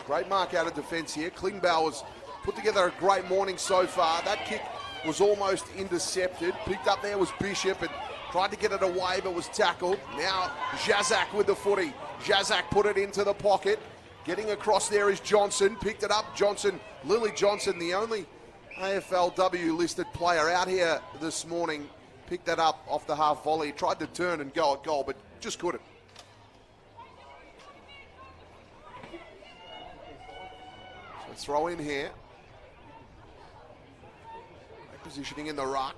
Speaker 1: Great mark out of defence here. Klingbeil put together a great morning so far. That kick was almost intercepted. Picked up there was Bishop and tried to get it away but was tackled. Now Jazak with the footy. Jazak put it into the pocket. Getting across there is Johnson. Picked it up. Johnson, Lily Johnson, the only AFLW listed player out here this morning. Picked that up off the half volley. Tried to turn and go at goal but just couldn't. So throw in here. Positioning in the ruck.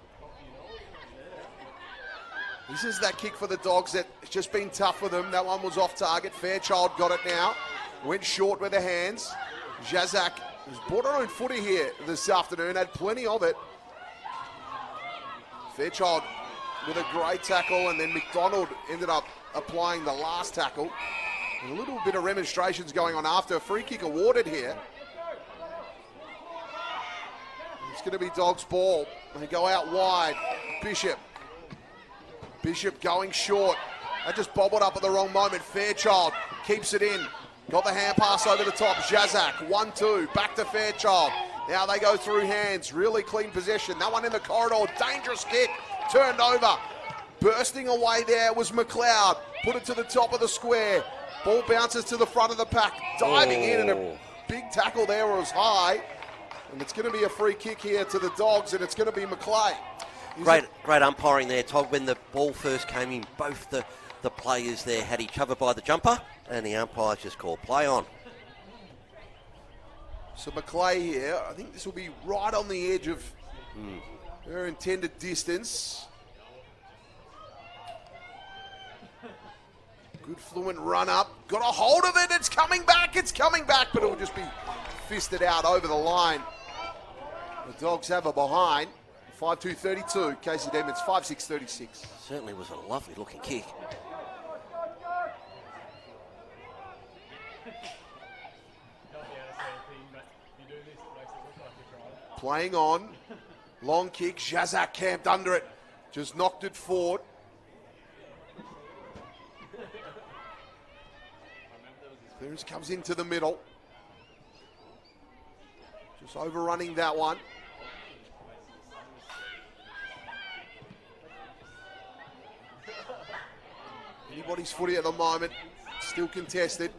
Speaker 1: This is that kick for the Dogs that's just been tough for them. That one was off target. Fairchild got it now. Went short with the hands. Jazak has brought her own footy here this afternoon. Had plenty of it. Fairchild with a great tackle, and then McDonald ended up applying the last tackle. And a little bit of remonstrations going on after. A free kick awarded here. It's going to be Dogs' ball. They go out wide. Bishop going short. That just bobbled up at the wrong moment. Fairchild keeps it in. Got the hand pass over the top. Jazak, 1-2. Back to Fairchild. Now they go through hands. Really clean possession. That one in the corridor. Dangerous kick. Turned over. Bursting away there was McLeod. Put it to the top of the square. Ball bounces to the front of the pack. Diving in and a big tackle there was high. And it's going to be a free kick here to the Dogs, and it's going to be McLeay.
Speaker 2: Great umpiring there, Todd. When the ball first came in, both the players there had each other by the jumper, and the umpire just called play on.
Speaker 1: So McLeay here, I think this will be right on the edge of her intended distance. Good fluent run up. Got a hold of it. It's coming back, but it will just be fisted out over the line. The Dogs have a behind. 5-2-32. Casey Demons 5-6-36.
Speaker 2: Certainly was a lovely looking kick.
Speaker 1: Playing on. Long kick. Jazak camped under it. Just knocked it forward. Clearance comes into the middle. Just overrunning that one. Anybody's footy at the moment. Still contested.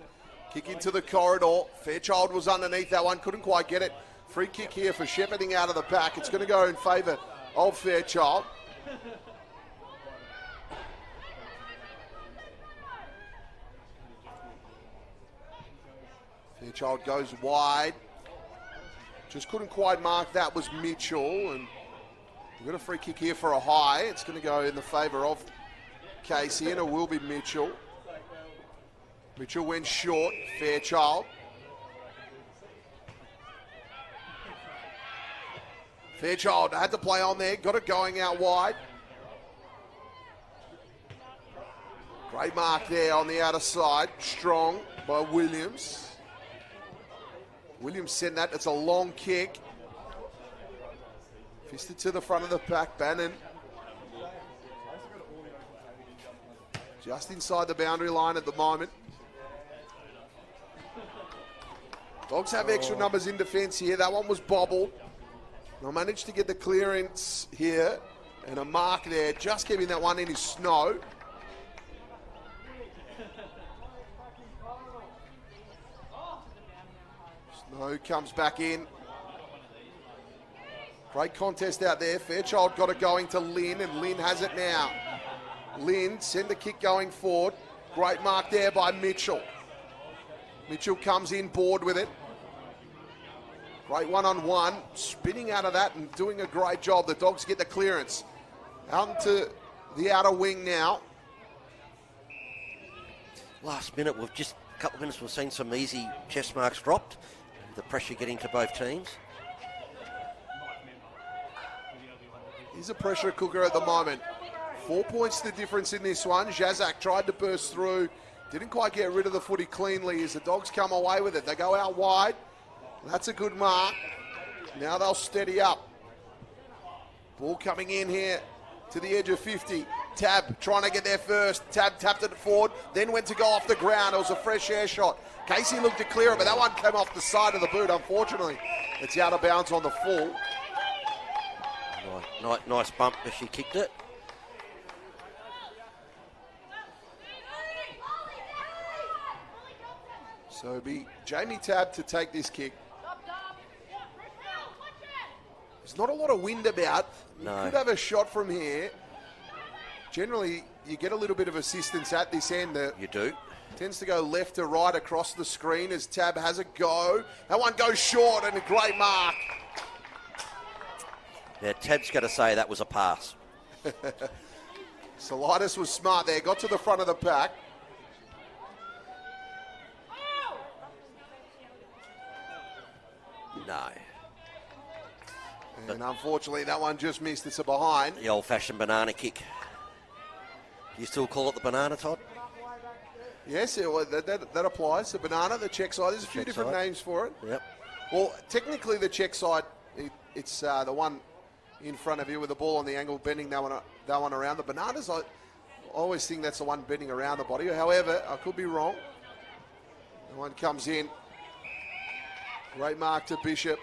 Speaker 1: Kick into the corridor. Fairchild was underneath that one. Couldn't quite get it. Free kick here for shepherding out of the pack. It's going to go in favour of Fairchild. Fairchild goes wide. Just couldn't quite mark that was Mitchell. And we've got a free kick here for a high. It's going to go in the favour of Casey, and it will be Mitchell. Mitchell went short. Fairchild. Fairchild had to play on there. Got it going out wide. Great mark there on the outer side. Strong by Williams. Williams sent that. It's a long kick. Fisted to the front of the pack. Bannon. Just inside the boundary line at the moment. Dogs have extra numbers in defence here. That one was bobbled. I managed to get the clearance here and a mark there, just keeping that one in his snow. Snow comes back in. Great contest out there. Fairchild got it going to Lynn, and Lynn has it now. Lynn send the kick going forward. Great mark there by Mitchell. Mitchell comes in board with it. Great one-on-one, spinning out of that and doing a great job. The Dogs get the clearance. Out into the outer wing now.
Speaker 2: Last minute, a couple of minutes, we've seen some easy chest marks dropped. The pressure getting to both teams.
Speaker 1: He's a pressure cooker at the moment. 4 points the difference in this one. Jazak tried to burst through. Didn't quite get rid of the footy cleanly as the Dogs come away with it. They go out wide. That's a good mark. Now they'll steady up. Ball coming in here to the edge of 50. Tab trying to get there first. Tab tapped it forward, then went to go off the ground. It was a fresh air shot. Casey looked to clear it, but that one came off the side of the boot. Unfortunately, it's out of bounds on the full.
Speaker 2: Nice bump as she kicked it.
Speaker 1: So it'll be Jamie Tab to take this kick. There's not a lot of wind about.
Speaker 2: No.
Speaker 1: You could have a shot from here. Generally, you get a little bit of assistance at this end.
Speaker 2: You do.
Speaker 1: Tends to go left to right across the screen as Tab has a go. That one goes short and a great mark.
Speaker 2: Yeah, Tab's got to say that was a pass.
Speaker 1: Solitis was smart there. Got to the front of the pack.
Speaker 2: No.
Speaker 1: And unfortunately, that one just missed. It's a behind.
Speaker 2: The old-fashioned banana kick. Do you still call it the banana, Todd?
Speaker 1: Yes, that applies. The banana, the check side. There's a few different names for it.
Speaker 2: Yep.
Speaker 1: Well, technically, the check side, it's the one in front of you with the ball on the angle, bending that one around. The bananas, I always think that's the one bending around the body. However, I could be wrong. The one comes in. Great mark to Bishop.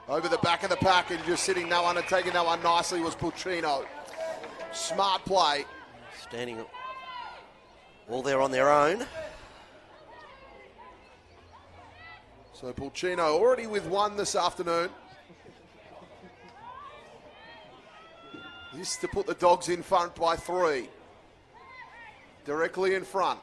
Speaker 1: Over the back of the pack and just sitting that one and taking that one nicely was Pulcino. Smart play.
Speaker 2: Standing all there on their own.
Speaker 1: So Pulcino already with one this afternoon. This to put the Dogs in front by 3. Directly in front.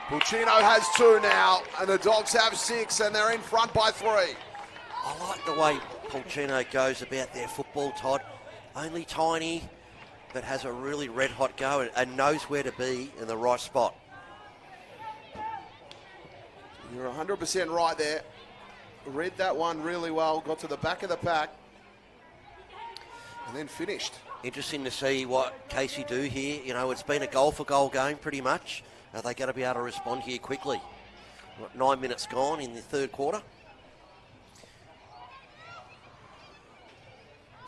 Speaker 1: Pulcino has 2 now, and the Dogs have 6, and they're in front by 3.
Speaker 2: I like the way Pulcino goes about their football, Todd. Only tiny, but has a really red-hot go and knows where to be in the right spot.
Speaker 1: You're 100% right there. Read that one really well, got to the back of the pack, and then finished.
Speaker 2: Interesting to see what Casey do here. You know, it's been a goal-for-goal game pretty much. Are they going to be able to respond here quickly? 9 minutes gone in the third quarter.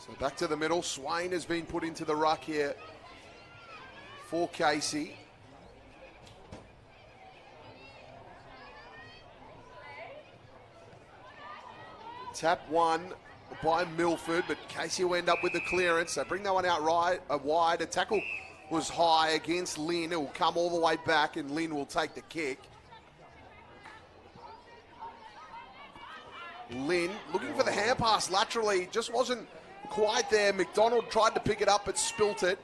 Speaker 1: So back to the middle. Swain has been put into the ruck here for Casey. Tap 1 by Milford, but Casey will end up with the clearance. They bring that one out wide. A tackle was high against Lynn. It will come all the way back, and Lynn will take the kick. Lynn looking for the hand pass laterally, just wasn't quite there. McDonald tried to pick it up but spilt it.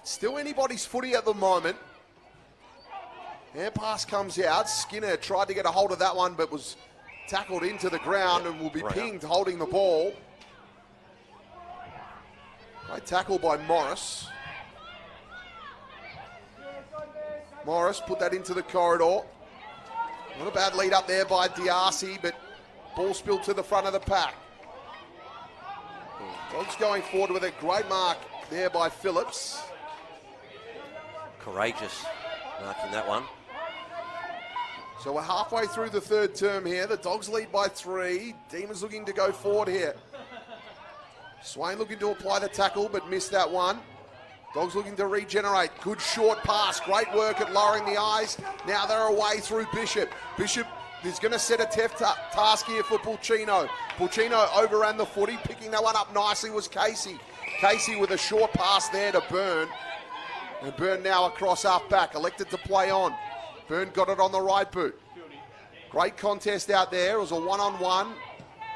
Speaker 1: Still anybody's footy at the moment. Hand pass comes out. Skinner tried to get a hold of that one but was tackled into the ground and will be pinged holding the ball. Great tackle by Morris. Morris put that into the corridor. Not a bad lead up there by Diarcy, but ball spilled to the front of the pack. Dogs going forward with a great mark there by Phillips.
Speaker 2: Courageous marking that one.
Speaker 1: So we're halfway through the third term here. The Dogs lead by 3. Demons looking to go forward here. Swain looking to apply the tackle but missed that one. Dogs looking to regenerate. Good short pass. Great work at lowering the eyes. Now they're away through Bishop. Bishop is going to set a tough task here for Pulcino. Pulcino overran the footy. Picking that one up nicely was Casey. Casey with a short pass there to Byrne. And Byrne now across half back. Elected to play on. Byrne got it on the right boot. Great contest out there. It was a one-on-one.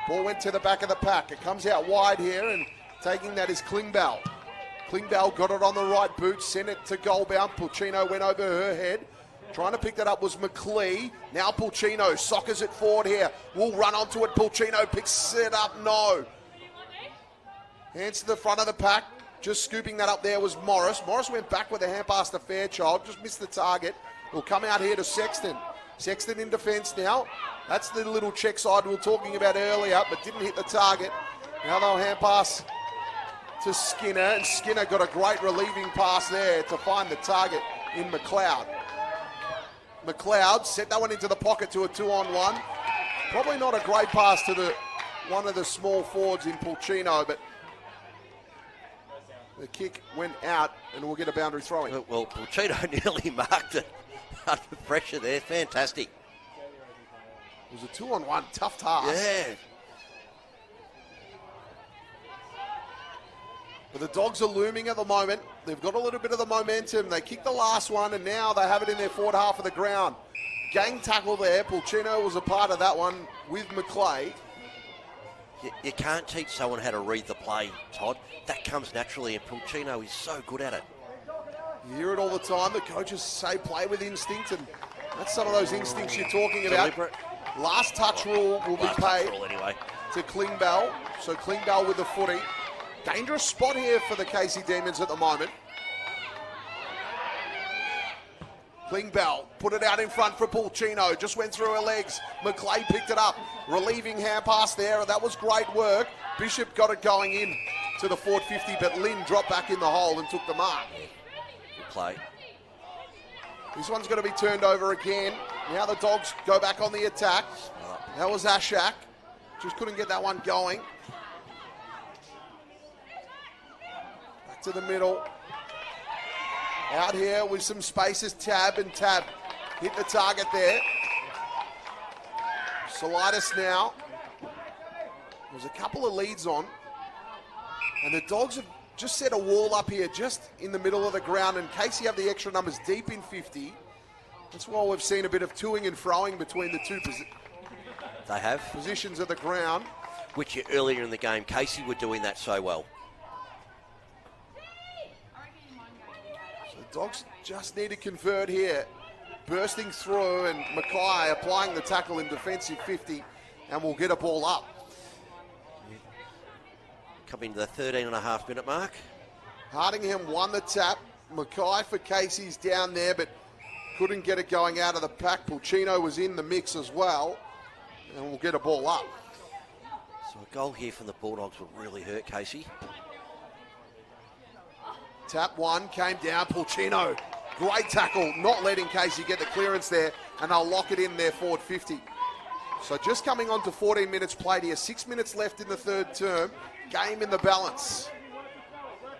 Speaker 1: Ball went to the back of the pack. It comes out wide here, and taking that is Klingbeil. Klingbeil got it on the right boot, sent it to goal bound. Pulcino went over her head. Trying to pick that up was McLeay. Now Pulcino soccers it forward here. Will run onto it. Pulcino picks it up. No. Hands to the front of the pack. Just scooping that up there was Morris. Morris went back with a hand pass to Fairchild. Just missed the target. Will come out here to Sexton. Sexton in defence now. That's the little check side we were talking about earlier, but didn't hit the target. Now they'll hand pass to Skinner, and Skinner got a great relieving pass there to find the target in McLeod. McLeod set that one into the pocket to a 2-on-1. Probably not a great pass to one of the small forwards in Pulcino, but the kick went out and we'll get a boundary throwing.
Speaker 2: Well, Pulcino nearly marked it under pressure there. Fantastic.
Speaker 1: It was a 2-on-1, tough task.
Speaker 2: Yeah.
Speaker 1: But the Dogs are looming at the moment. They've got a little bit of the momentum. They kicked the last one, and now they have it in their forward half of the ground. Gang tackle there. Pulcino was a part of that one with McLeay.
Speaker 2: You can't teach someone how to read the play, Todd. That comes naturally, and Pulcino is so good at it.
Speaker 1: You hear it all the time. The coaches say play with instinct, and that's some of those instincts you're talking about.
Speaker 2: Deliberate.
Speaker 1: Last touch rule will be paid
Speaker 2: anyway
Speaker 1: to Klingbeil. So Klingbeil with the footy. Dangerous spot here for the Casey Demons at the moment. Klingbeil put it out in front for Pulcino. Just went through her legs. McLeay picked it up. Relieving hand pass there. That was great work. Bishop got it going in to the 450, but Lynn dropped back in the hole and took the mark.
Speaker 2: Good play.
Speaker 1: This one's going to be turned over again. Now the Dogs go back on the attack. That was Ashak. Just couldn't get that one going. Back to the middle. Out here with some spaces, Tab, and Tab hit the target there. Solitis now. There's a couple of leads on. And the Dogs have just set a wall up here just in the middle of the ground, and Casey have the extra numbers deep in 50. That's why we've seen a bit of toing and froing between the two positions of the ground.
Speaker 2: Which earlier in the game, Casey were doing that so well.
Speaker 1: So the Dogs just need to convert here. Bursting through, and Mackay applying the tackle in defensive 50, and we'll get a ball up.
Speaker 2: Coming to the 13.5-minute mark.
Speaker 1: Hardingham won the tap. Mackay for Casey's down there, but couldn't get it going out of the pack. Pulcino was in the mix as well, and we'll get a ball up.
Speaker 2: So a goal here from the Bulldogs would really hurt Casey.
Speaker 1: Tap one, came down, Pulcino. Great tackle, not letting Casey get the clearance there, and they'll lock it in there forward 50. So just coming on to 14 minutes played here, 6 minutes left in the third term. Game in the balance.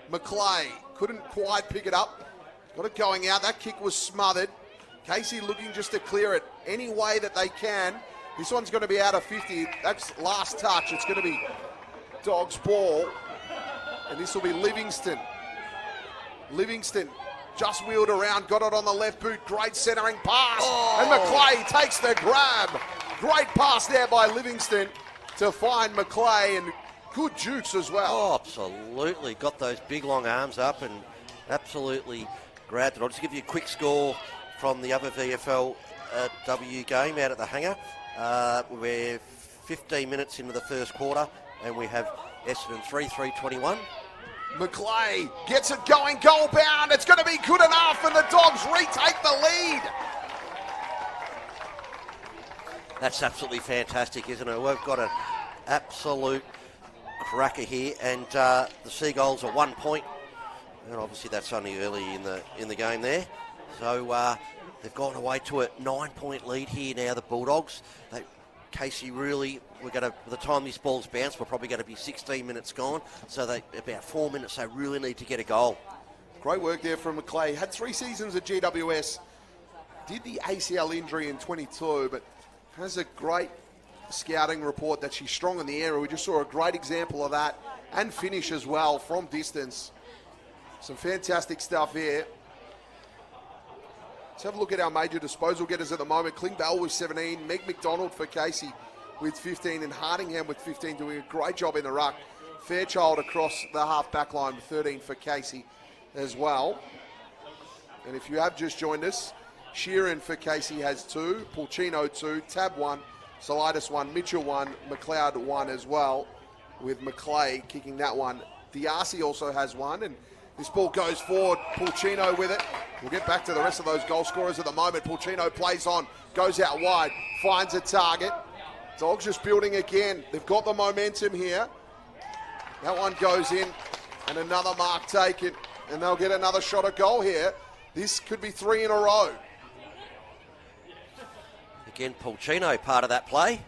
Speaker 1: McLeay couldn't quite pick it up. Got it going out. That kick was smothered. Casey looking just to clear it any way that they can. This one's going to be out of 50. That's last touch. It's going to be Bulldogs ball. And this will be Livingston. Livingston just wheeled around, got it on the left boot. Great centering pass. Oh. And McClay takes the grab. Great pass there by Livingston to find McClay, and good jukes as well.
Speaker 2: Oh, absolutely. Got those big long arms up and absolutely grabbed it. I'll just give you a quick score from the other VFLW game out at the hangar. We're 15 minutes into the first quarter, and we have Essendon 3-3-21.
Speaker 1: McClay gets it going, goal bound. It's going to be good enough, and the Dogs retake the lead.
Speaker 2: That's absolutely fantastic, isn't it? We've got an absolute cracker here, and the Seagulls are 1 point, and obviously that's only early in the game there. So they've gone away to a 9-point lead here now, the Bulldogs. Casey really, by the time this ball's bounced, we're probably going to be 16 minutes gone. So about 4 minutes, they really need to get a goal.
Speaker 1: Great work there from McClay. Had 3 seasons at GWS. Did the ACL injury in 22, but has a great scouting report that she's strong in the area. We just saw a great example of that, and finish as well from distance. Some fantastic stuff here. Let's have a look at our major disposal getters at the moment. Klingbeil with 17, Meg McDonald for Casey with 15, and Hardingham with 15, doing a great job in the ruck. Fairchild across the half-back line with 13 for Casey as well. And if you have just joined us, Sheeran for Casey has 2, Pulcino 2, Tab 1, Solitis 1, Mitchell 1, McLeod 1 as well, with McClay kicking that one. Diarcy also has 1, and this ball goes forward, Pulcino with it. We'll get back to the rest of those goal scorers at the moment. Pulcino plays on, goes out wide, finds a target. Dogs just building again. They've got the momentum here. That one goes in, and another mark taken, and they'll get another shot at goal here. This could be 3 in a row.
Speaker 2: Again, Pulcino part of that play.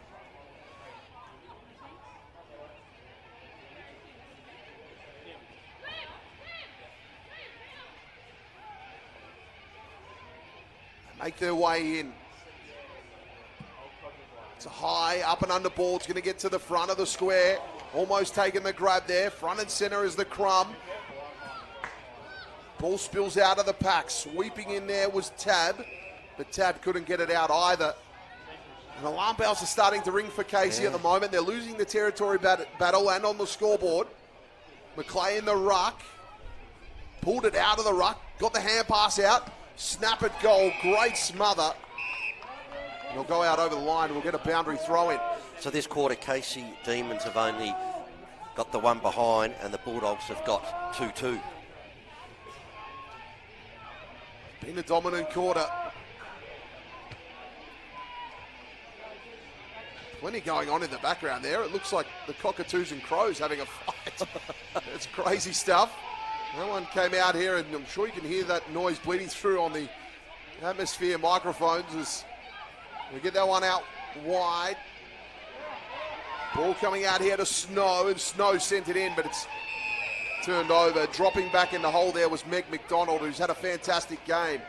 Speaker 1: Make their way in. It's a high up and under ball. It's going to get to the front of the square. Almost taking the grab there. Front and center is the Crumb. Ball spills out of the pack. Sweeping in there was Tab, but Tab couldn't get it out either. And alarm bells are starting to ring for Casey at the moment. They're losing the territory battle and on the scoreboard. McClay in the ruck. Pulled it out of the ruck. Got the hand pass out. Snap it goal, great smother. It'll go out over the line. We'll get a boundary throw in.
Speaker 2: So this quarter, Casey Demons have only got the one behind, and the Bulldogs have got 2-2.
Speaker 1: Been a dominant quarter. Plenty going on in the background there. It looks like the Cockatoos and Crows having a fight. It's crazy stuff. That one came out here, and I'm sure you can hear that noise bleeding through on the atmosphere microphones as we get that one out wide. Ball coming out here to Snow, and Snow sent it in, but it's turned over. Dropping back in the hole there was Meg McDonald, who's had a fantastic game.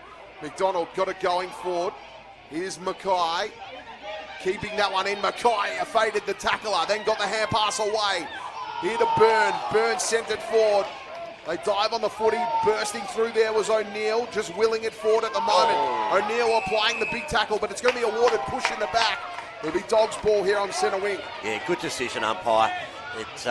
Speaker 1: McDonald got it going forward. Here's Mackay. Keeping that one in. Mackay faded the tackler, then got the hand pass away. Here to Byrne. Byrne sent it forward. They dive on the footy. Bursting through there was O'Neill, just willing it forward at the moment. O'Neill applying the big tackle, but it's going to be awarded push in the back. It'll be Dogs ball here on centre wing.
Speaker 2: Yeah, good decision, umpire. It's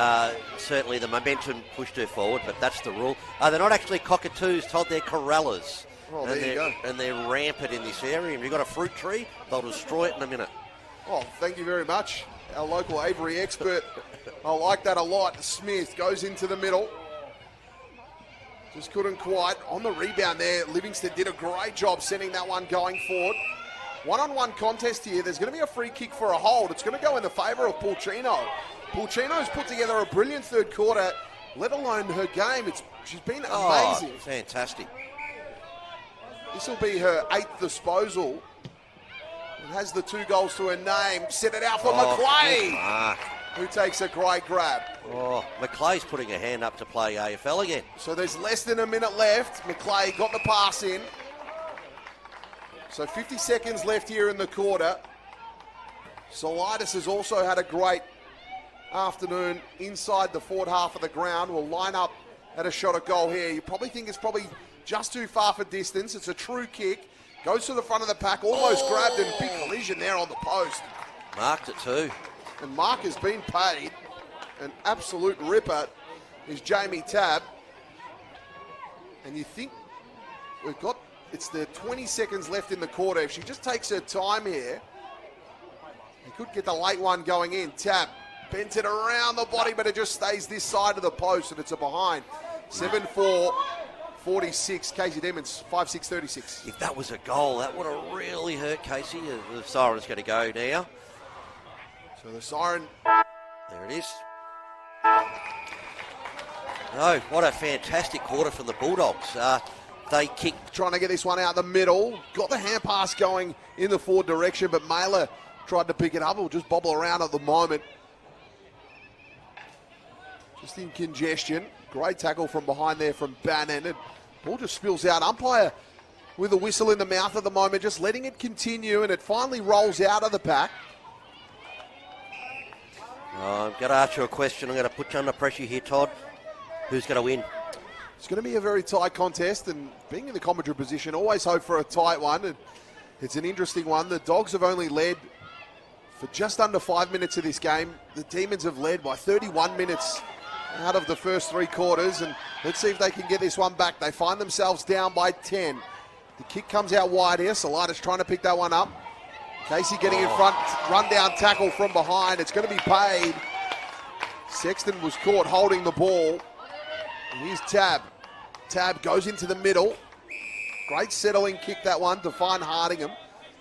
Speaker 2: certainly the momentum pushed her forward, but that's the rule. They're not actually Cockatoos, Todd. They're Corellas.
Speaker 1: Oh, there you go.
Speaker 2: And they're rampant in this area. And you've got a fruit tree, they'll destroy it in a minute.
Speaker 1: Oh, thank you very much. Our local Avery expert. I like that a lot. Smith goes into the middle. Just couldn't quite. On the rebound there, Livingston did a great job sending that one going forward. One-on-one contest here. There's going to be a free kick for a hold. It's going to go in the favour of Pulcino. Pulcino's put together a brilliant third quarter, let alone her game. She's been amazing.
Speaker 2: Fantastic.
Speaker 1: This will be her 8th disposal. It has the 2 goals to her name. Set it out for McClay, who takes a great grab.
Speaker 2: Oh, McClay's putting a hand up to play AFL again.
Speaker 1: So there's less than a minute left. McClay got the pass in. So 50 seconds left here in the quarter. Solitis has also had a great afternoon inside the forward half of the ground will line up at a shot at goal here. You probably think it's probably just too far for distance. It's a true kick. Goes to the front of the pack, almost grabbed, and big collision there on the post.
Speaker 2: Marked it too.
Speaker 1: And Mark has been paid. An absolute ripper is Jamie Tabb. And you think it's the 20 seconds left in the quarter. If she just takes her time here, he could get the late one going in. Tabb bent it around the body, but it just stays this side of the post, and it's a behind. 7-4, 46. Casey Demons, 5-6, 36.
Speaker 2: If that was a goal, that would have really hurt Casey. The siren's going to go now.
Speaker 1: So the siren.
Speaker 2: There it is. Oh, what a fantastic quarter from the Bulldogs. They kicked.
Speaker 1: Trying to get this one out the middle. Got the hand pass going in the forward direction, but Mailer tried to pick it up. It'll just bobble around at the moment. Just in congestion. Great tackle from behind there from Bannon. And ball just spills out. Umpire with a whistle in the mouth at the moment, just letting it continue, and it finally rolls out of the pack.
Speaker 2: I'm going to ask you a question. I'm going to put you under pressure here, Todd. Who's going to win?
Speaker 1: It's going to be a very tight contest, and being in the commentary position, always hope for a tight one. And it's an interesting one. The Dogs have only led for just under 5 minutes of this game. The Demons have led by 31 minutes out of the first three quarters, and let's see if they can get this one back. They find themselves down by 10. The kick comes out wide here. Salita's trying to pick that one up. Casey getting in front, run down tackle from behind. It's going to be paid. Sexton was caught holding the ball. And here's Tabb. Tabb goes into the middle. Great settling kick that one to find Hardingham,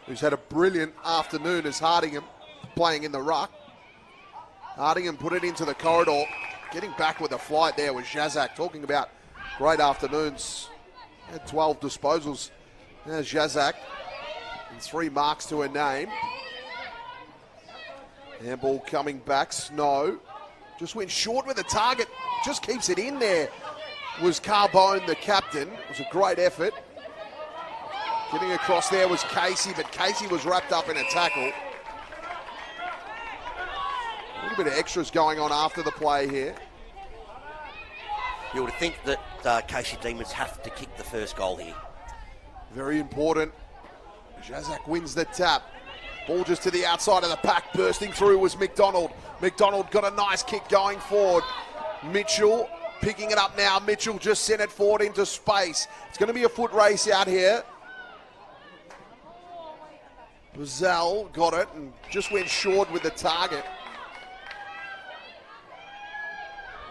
Speaker 1: who's had a brilliant afternoon as Hardingham playing in the ruck. Hardingham put it into the corridor. Getting back with a flight there was Jazak, talking about great afternoons. Had 12 disposals. There's Jazak. And 3 marks to her name. Handball coming back. Snow just went short with the target. Just keeps it in there. Was Carbone, the captain. It was a great effort. Getting across there was Casey, but Casey was wrapped up in a tackle. A little bit of extras going on after the play here.
Speaker 2: You would think that Casey Demons have to kick the first goal here.
Speaker 1: Very important. Jazak wins the tap. Ball just to the outside of the pack. Bursting through was McDonald. McDonald got a nice kick going forward. Mitchell picking it up now. Mitchell just sent it forward into space. It's going to be a foot race out here. Bazell got it and just went short with the target.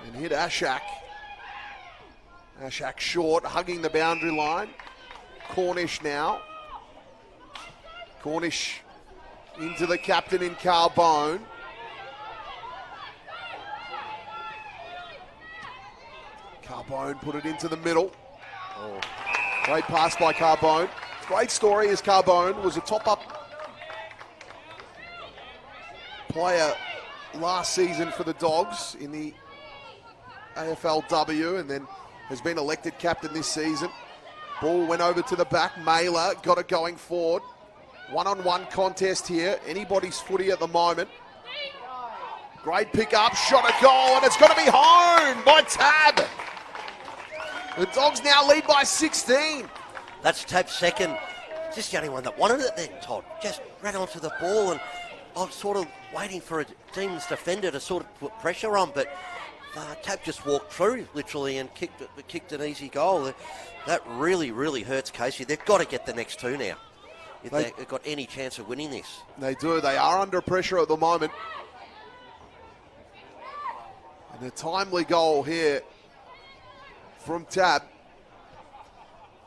Speaker 1: And hit Ashak. Ashak short, hugging the boundary line. Cornish now. Cornish into the captain in Carbone. Carbone put it into the middle. Oh. Great pass by Carbone. Great story as Carbone was a top-up player last season for the Dogs in the AFLW, and then has been elected captain this season. Ball went over to the back. Mailer got it going forward. One-on-one contest here. Anybody's footy at the moment. Great pick up, shot a goal, and it's going to be home by Tabb. The Dogs now lead by 16.
Speaker 2: That's Tabb's second. Just the only one that wanted it then, Todd. Just ran onto the ball, and I was sort of waiting for a Demons defender to sort of put pressure on, but Tabb just walked through, literally, and kicked an easy goal. That really, really hurts Casey. They've got to get the next two now if they've got any chance of winning this.
Speaker 1: They do. They are under pressure at the moment. And a timely goal here from Tabb.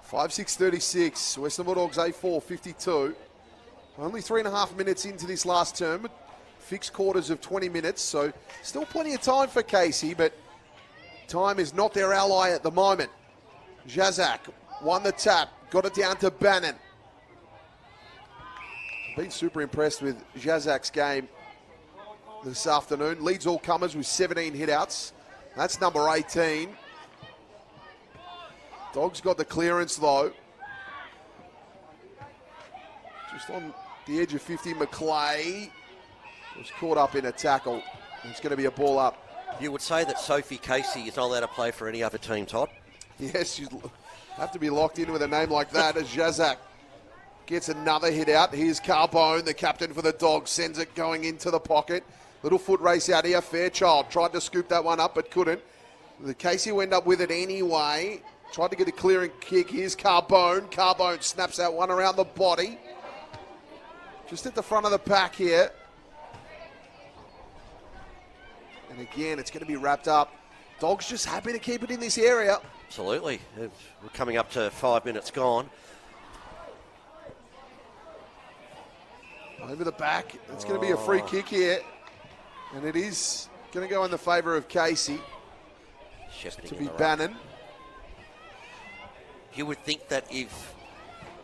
Speaker 1: 5-6-36. Western Bulldogs A4, 52. Only 3.5 minutes into this last term. Fixed quarters of 20 minutes, so still plenty of time for Casey, but time is not their ally at the moment. Jazak won the tap, got it down to Bannon. Been super impressed with Jazak's game this afternoon. Leads all comers with 17 hitouts. That's number 18. Dogs got the clearance though. Just on the edge of 50, McClay was caught up in a tackle. It's going to be a ball up.
Speaker 2: You would say that Sophie Casey is not allowed to play for any other team, Todd?
Speaker 1: Yes, you have to be locked in with a name like that as Jazak gets another hit out. Here's Carbone, the captain for the Dogs, sends it going into the pocket. Little foot race out here. Fairchild tried to scoop that one up but couldn't. The Casey will end up with it anyway. Tried to get a clearing kick. Here's Carbone. Carbone snaps that one around the body. Just at the front of the pack here. And again, it's going to be wrapped up. Dogs just happy to keep it in this area.
Speaker 2: Absolutely. We're coming up to 5 minutes gone.
Speaker 1: Over the back. It's going to be a free kick here. And it is going to go in the favour of Casey. To be Bannon.
Speaker 2: You would think that if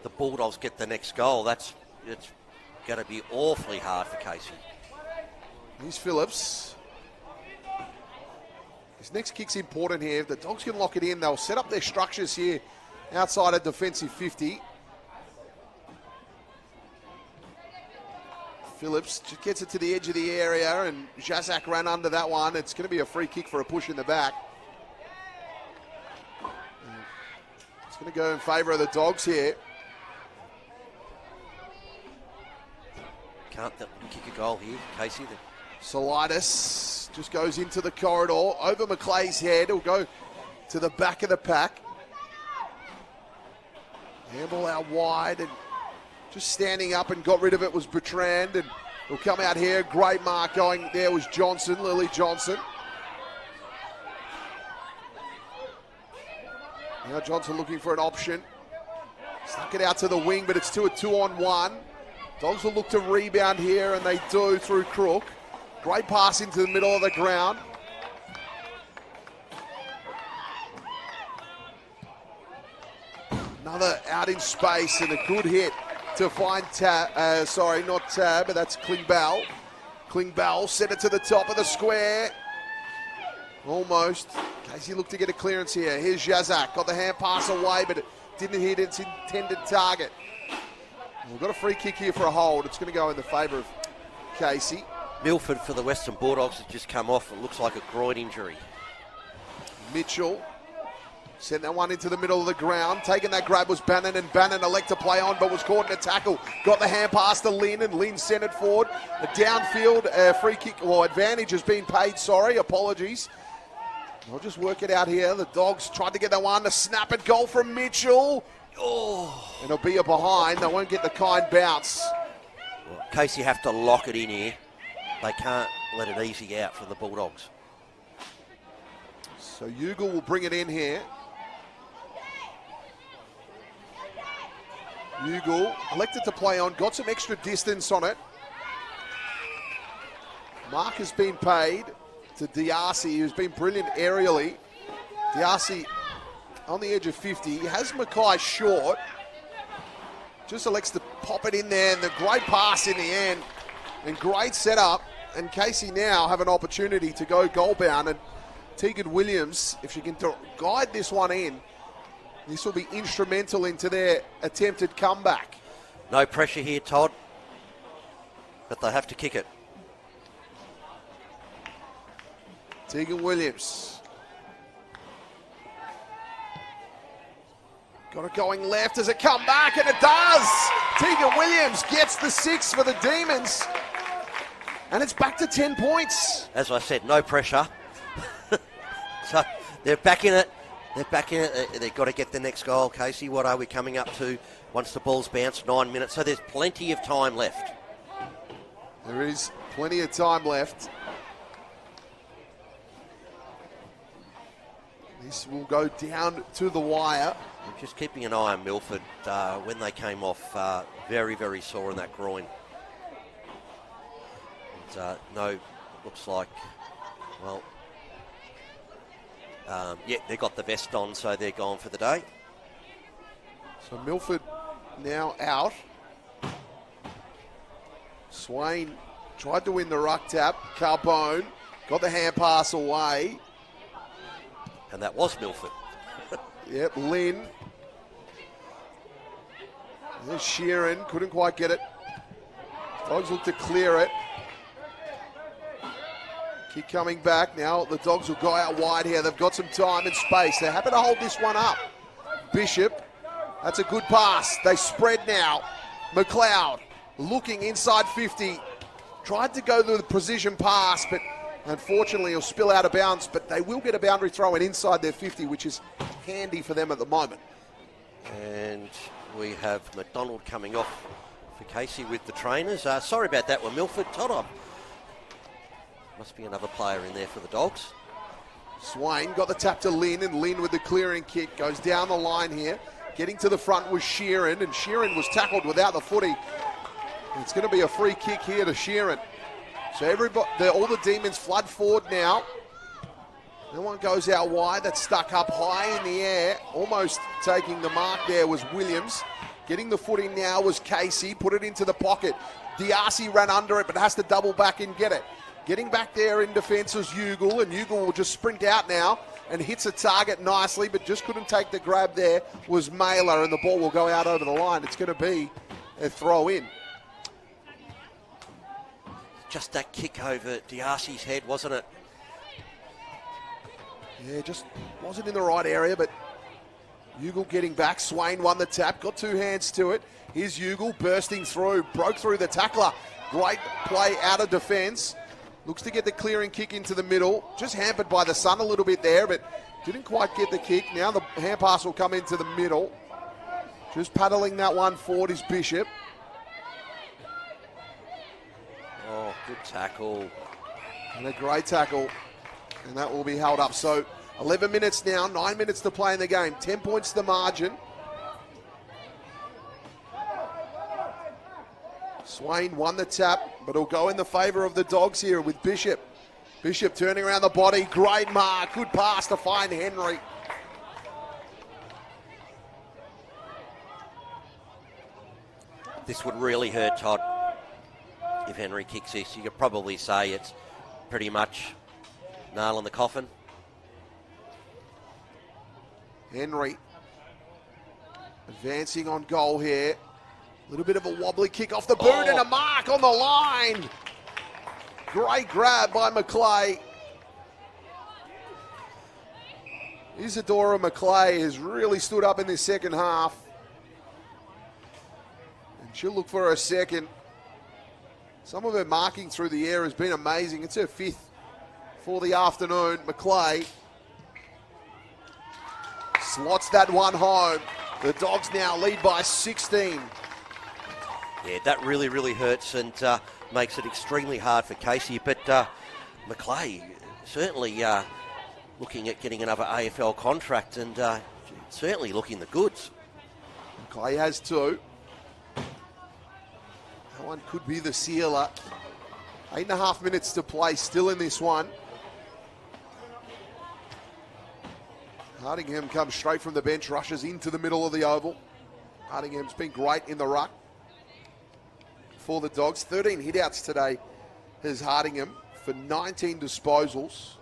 Speaker 2: the Bulldogs get the next goal, it's going to be awfully hard for Casey.
Speaker 1: Here's Phillips. His next kick's important here. If the Dogs can lock it in, they'll set up their structures here outside a defensive 50. Phillips just gets it to the edge of the area, and Jazak ran under that one. It's going to be a free kick for a push in the back. It's going to go in favour of the Dogs here.
Speaker 2: Can't kick a goal here, Casey.
Speaker 1: Solitis just goes into the corridor, over McClay's head. He'll go to the back of the pack. Handball out wide, and just standing up and got rid of it was Bertrand, and he'll come out here. Great mark going there was Johnson, Lily Johnson. Now Johnson looking for an option. Stuck it out to the wing, but it's to a 2-on-1. Dogs will look to rebound here, and they do through Crook. Great pass into the middle of the ground. Another out in space and a good hit to find Tab. Sorry, not Tab, but that's Klingbeil. Klingbeil sent it to the top of the square. Almost. Casey looked to get a clearance here. Here's Jazak. Got the hand pass away, but it didn't hit its intended target. We've got a free kick here for a hold. It's going to go in the favour of Casey.
Speaker 2: Milford for the Western Bulldogs has just come off. It looks like a groin injury.
Speaker 1: Mitchell sent that one into the middle of the ground. Taking that grab was Bannon, and Bannon elect to play on, but was caught in a tackle. Got the hand pass to Lynn, and Lynn sent it forward. A downfield free kick, or advantage has been paid, sorry, apologies. I'll just work it out here. The Dogs tried to get that one. The snap and goal from Mitchell. Oh, and it'll be a behind. They won't get the kind bounce.
Speaker 2: Well, Casey have to lock it in here. They can't let it easy out for the Bulldogs.
Speaker 1: So Ugle will bring it in here. Ugle elected to play on, got some extra distance on it. Mark has been paid to Diassi, who's been brilliant aerially. Diassi on the edge of 50. He has Mackay short. Just elects to pop it in there, and the great pass in the end. And great setup. And Casey now have an opportunity to go goal bound. And Tegan Williams, if she can guide this one in, this will be instrumental into their attempted comeback.
Speaker 2: No pressure here, Todd. But they have to kick it.
Speaker 1: Tegan Williams. Got it going left as it come back, and it does! Tegan Williams gets the 6 for the Demons. And it's back to 10 points.
Speaker 2: As I said, no pressure. So they're back in it. They're back in it. They've got to get the next goal. Casey, what are we coming up to once the ball's bounced? 9 minutes. So there's plenty of time left.
Speaker 1: There is plenty of time left. This will go down to the wire.
Speaker 2: I'm just keeping an eye on Milford when they came off. Very, very sore in that groin. And, no, looks like, well, yeah, they got the vest on, so they're gone for the day.
Speaker 1: So Milford now out. Swain tried to win the ruck tap. Carbone got the hand pass away.
Speaker 2: And that was Milford.
Speaker 1: Yep, Lynn. There's Sheeran, couldn't quite get it. Dogs look to clear it. Kick coming back now. The Dogs will go out wide here. They've got some time and space. They're happy to hold this one up. Bishop, that's a good pass. They spread now. McLeod looking inside 50. Tried to go to the precision pass, but unfortunately he'll spill out of bounds. But they will get a boundary throw in inside their 50, which is handy for them at the moment.
Speaker 2: And we have McDonald coming off for Casey with the trainers. Sorry about that one, Milford. Todd, must be another player in there for the Dogs.
Speaker 1: Swain got the tap to Lynn, and Lynn with the clearing kick goes down the line here. Getting to the front was Sheeran, and Sheeran was tackled without the footy. It's going to be a free kick here to Sheeran. So all the Demons flood forward now. No one goes out wide. That's stuck up high in the air. Almost taking the mark there was Williams. Getting the footing now was Casey. Put it into the pocket. Diasi ran under it, but has to double back and get it. Getting back there in defence was Ugle, and Ugle will just sprint out now and hits a target nicely, but just couldn't take the grab there was Mailer, and the ball will go out over the line. It's going to be a throw in.
Speaker 2: Just that kick over Diasi's head, wasn't it?
Speaker 1: Yeah, just wasn't in the right area, but Ugle getting back. Swain won the tap, got two hands to it. Here's Ugle bursting through, broke through the tackler. Great play out of defence. Looks to get the clearing kick into the middle. Just hampered by the sun a little bit there, but didn't quite get the kick. Now the hand pass will come into the middle. Just paddling that one forward is Bishop.
Speaker 2: Oh, good tackle.
Speaker 1: And a great tackle. And that will be held up. So 11 minutes now, 9 minutes to play in the game. 10 points the margin. Swain won the tap, but it'll go in the favour of the Dogs here with Bishop. Bishop turning around the body. Great mark. Good pass to find Henry.
Speaker 2: This would really hurt Todd if Henry kicks this. You could probably say it's pretty much nail in the coffin.
Speaker 1: Henry advancing on goal here. A little bit of a wobbly kick off the boot and a mark on the line. Great grab by McClay. Isadora McClay has really stood up in this second half. And she'll look for her second. Some of her marking through the air has been amazing. It's her fifth for the afternoon. McClay slots that one home. The Dogs now lead by 16.
Speaker 2: Yeah, that really, really hurts and makes it extremely hard for Casey. But McClay certainly looking at getting another AFL contract and certainly looking the goods.
Speaker 1: McClay has two. That one could be the sealer. 8.5 minutes to play still in this one. Hardingham comes straight from the bench, rushes into the middle of the oval. Hardingham's been great in the ruck for the Dogs. 13 hitouts today has Hardingham for 19 disposals.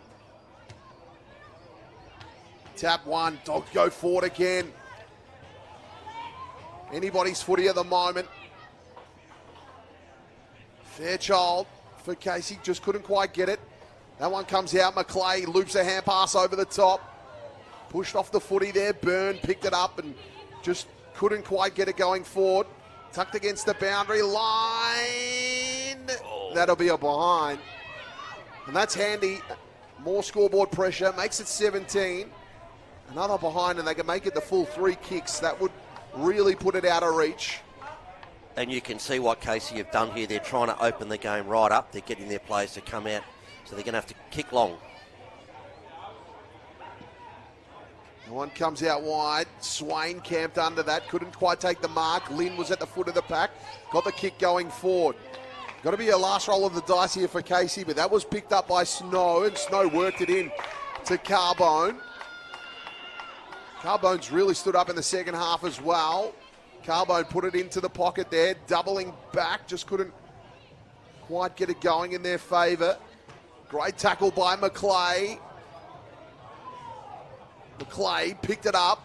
Speaker 1: Tap one, Dogs go forward again. Anybody's footy at the moment. Fairchild for Casey, just couldn't quite get it. That one comes out, McClay loops a hand pass over the top. Pushed off the footy there, Byrne picked it up and just couldn't quite get it going forward. Tucked against the boundary line. That'll be a behind. And that's handy. More scoreboard pressure, makes it 17. Another behind and they can make it the full 3 kicks. That would really put it out of reach.
Speaker 2: And you can see what Casey have done here. They're trying to open the game right up. They're getting their players to come out. So they're going to have to kick long.
Speaker 1: The one comes out wide. Swain camped under that. Couldn't quite take the mark. Lynn was at the foot of the pack. Got the kick going forward. Got to be a last roll of the dice here for Casey, but that was picked up by Snow, and Snow worked it in to Carbone. Carbone's really stood up in the second half as well. Carbone put it into the pocket there, doubling back. Just couldn't quite get it going in their favour. Great tackle by McClay. McClay picked it up.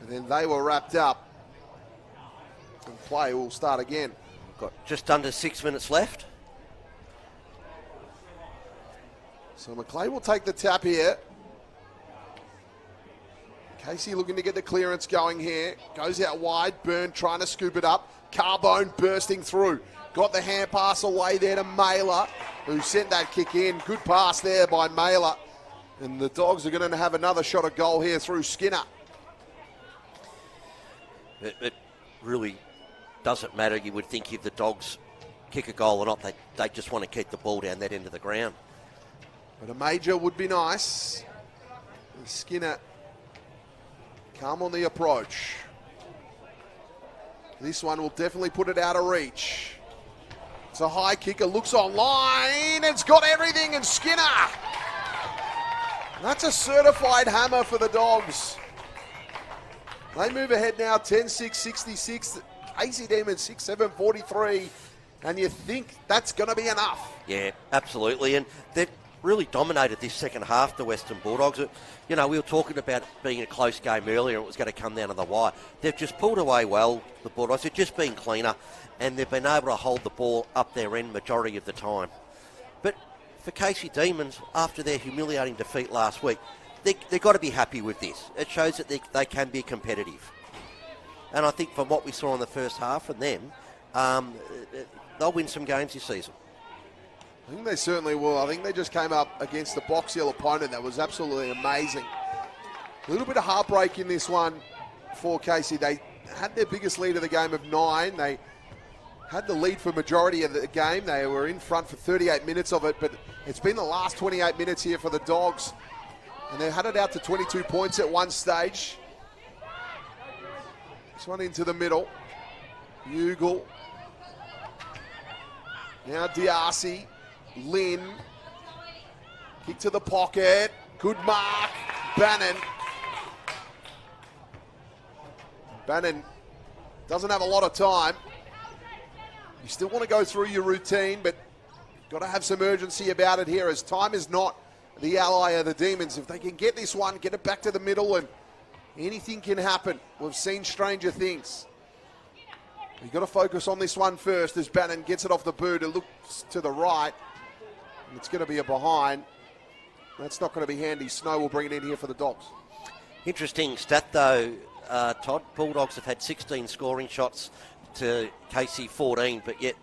Speaker 1: And then they were wrapped up. And play will start again.
Speaker 2: Got just under 6 minutes left.
Speaker 1: So McLeay will take the tap here. Casey looking to get the clearance going here. Goes out wide. Byrne trying to scoop it up. Carbone bursting through. Got the hand pass away there to Mailer, who sent that kick in. Good pass there by Mailer. And the Dogs are going to have another shot at goal here through Skinner.
Speaker 2: It really doesn't matter, you would think, if the Dogs kick a goal or not. They just want to keep the ball down that end of the ground.
Speaker 1: But a major would be nice. And Skinner calm on the approach. This one will definitely put it out of reach. It's a high kicker, looks online, it's got everything, and Skinner. That's a certified hammer for the Dogs. They move ahead now, 10-6, 66. AC Demons 6-7, 43. And you think that's going to be enough.
Speaker 2: Yeah, absolutely. And they've really dominated this second half, the Western Bulldogs. You know, we were talking about being a close game earlier. It was going to come down to the wire. They've just pulled away well, the Bulldogs. They've just been cleaner, and they've been able to hold the ball up their end majority of the time. But for Casey Demons, after their humiliating defeat last week, they've got to be happy with this. It shows that they can be competitive. And I think from what we saw in the first half from them, they'll win some games this season.
Speaker 1: I think they certainly will. I think they just came up against a Box Hill opponent that was absolutely amazing. A little bit of heartbreak in this one for Casey. They had their biggest lead of the game of 9. They had the lead for majority of the game. They were in front for 38 minutes of it, but it's been the last 28 minutes here for the Dogs. And they had it out to 22 points at one stage. This one into the middle. Bugle. Now Diarcy. Lynn. Kick to the pocket. Good mark. Bannon. Bannon doesn't have a lot of time. You still want to go through your routine, but got to have some urgency about it here, as time is not the ally of the Demons. If they can get this one, get it back to the middle, and anything can happen. We've seen stranger things. You've got to focus on this one first as Bannon gets it off the boot. It looks to the right. And it's going to be a behind. That's not going to be handy. Snow will bring it in here for the Dogs.
Speaker 2: Interesting stat, though, Todd. Bulldogs have had 16 scoring shots to Casey 14, but yet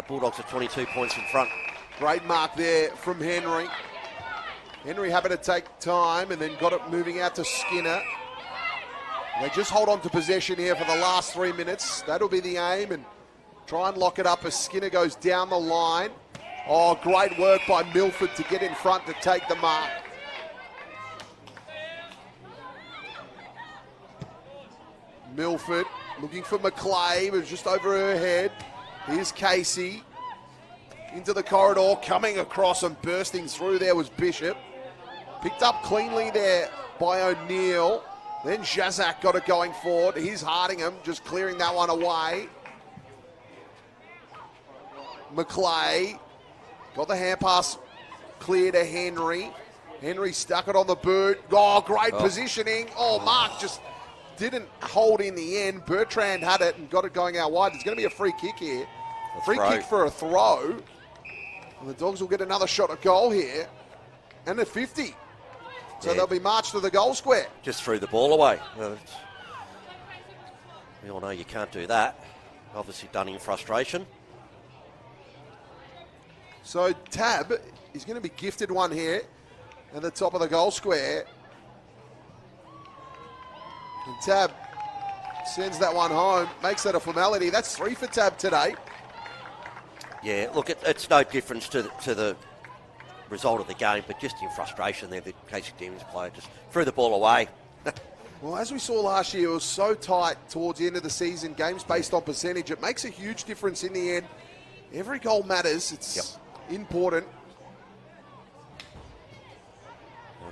Speaker 2: Bulldogs are 22 points in front.
Speaker 1: Great mark there from Henry. Henry happy to take time and then got it moving out to Skinner. They just hold on to possession here for the last 3 minutes. That'll be the aim, and try and lock it up as Skinner goes down the line. Oh, great work by Milford to get in front to take the mark. Milford looking for McLeay, but just over her head. Here's Casey. Into the corridor, coming across and bursting through there was Bishop. Picked up cleanly there by O'Neill. Then Jazak got it going forward. Here's Hardingham just clearing that one away. McLeay got the hand pass clear to Henry. Henry stuck it on the boot. Oh, great positioning. Oh, Mark just didn't hold in the end. Bertrand had it and got it going out wide. There's going to be a free kick here. Free kick for a throw. And the Dogs will get another shot at goal here. And at 50. So they'll be marched to the goal square.
Speaker 2: Just threw the ball away. We all know you can't do that. Obviously done in frustration.
Speaker 1: So Tab is going to be gifted one here at the top of the goal square. And Tab sends that one home, makes that a formality. That's 3 for Tab today.
Speaker 2: Yeah, look, it's no difference to the result of the game, but just in frustration there, the Casey Demons player just threw the ball away.
Speaker 1: Well, as we saw last year, it was so tight towards the end of the season, games based on percentage. It makes a huge difference in the end. Every goal matters. It's important.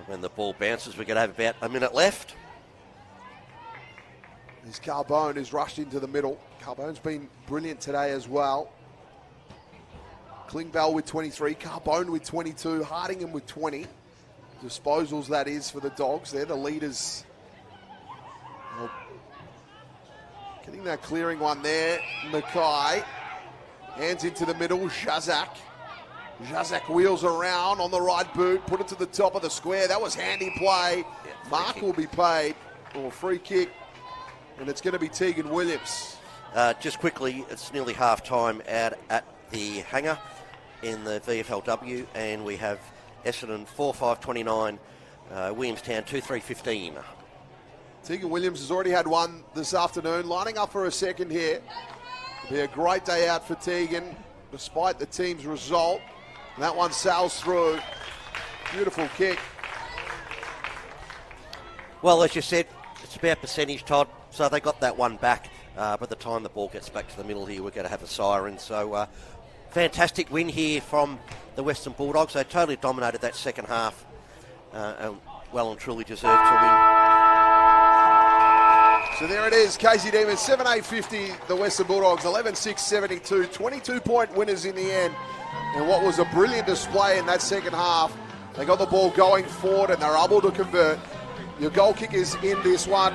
Speaker 2: When the ball bounces, we're going to have about a minute left.
Speaker 1: There's Carbone, who's rushed into the middle. Carbone's been brilliant today as well. Klingbeil with 23, Carbone with 22, Hardingham with 20. Disposals, that is, for the Dogs. They're the leaders. Well, getting that clearing one there. Mackay. Hands into the middle. Shazak. Jacek wheels around on the right boot, put it to the top of the square. That was handy play. Mark will be paid for a free kick, and it's going to be Tegan Williams.
Speaker 2: Just quickly, it's nearly half time out at the hangar in the VFLW, and we have Essendon 4-5-29, Williamstown 2-3-15.
Speaker 1: Tegan Williams has already had one this afternoon, lining up for a second here. It'll be a great day out for Tegan, despite the team's result. And that one sails through. Beautiful kick.
Speaker 2: Well, as you said, it's about percentage, Todd, so they got that one back. By the time the ball gets back to the middle here, we're going to have a siren. So fantastic win here from the Western Bulldogs. They totally dominated that second half and well and truly deserved to win.
Speaker 1: So there it is, Casey Demons, 7-8-50, the Western Bulldogs, 11-6-72, 22-point winners in the end. And what was a brilliant display in that second half. They got the ball going forward and they're able to convert. Your goal kickers in this one,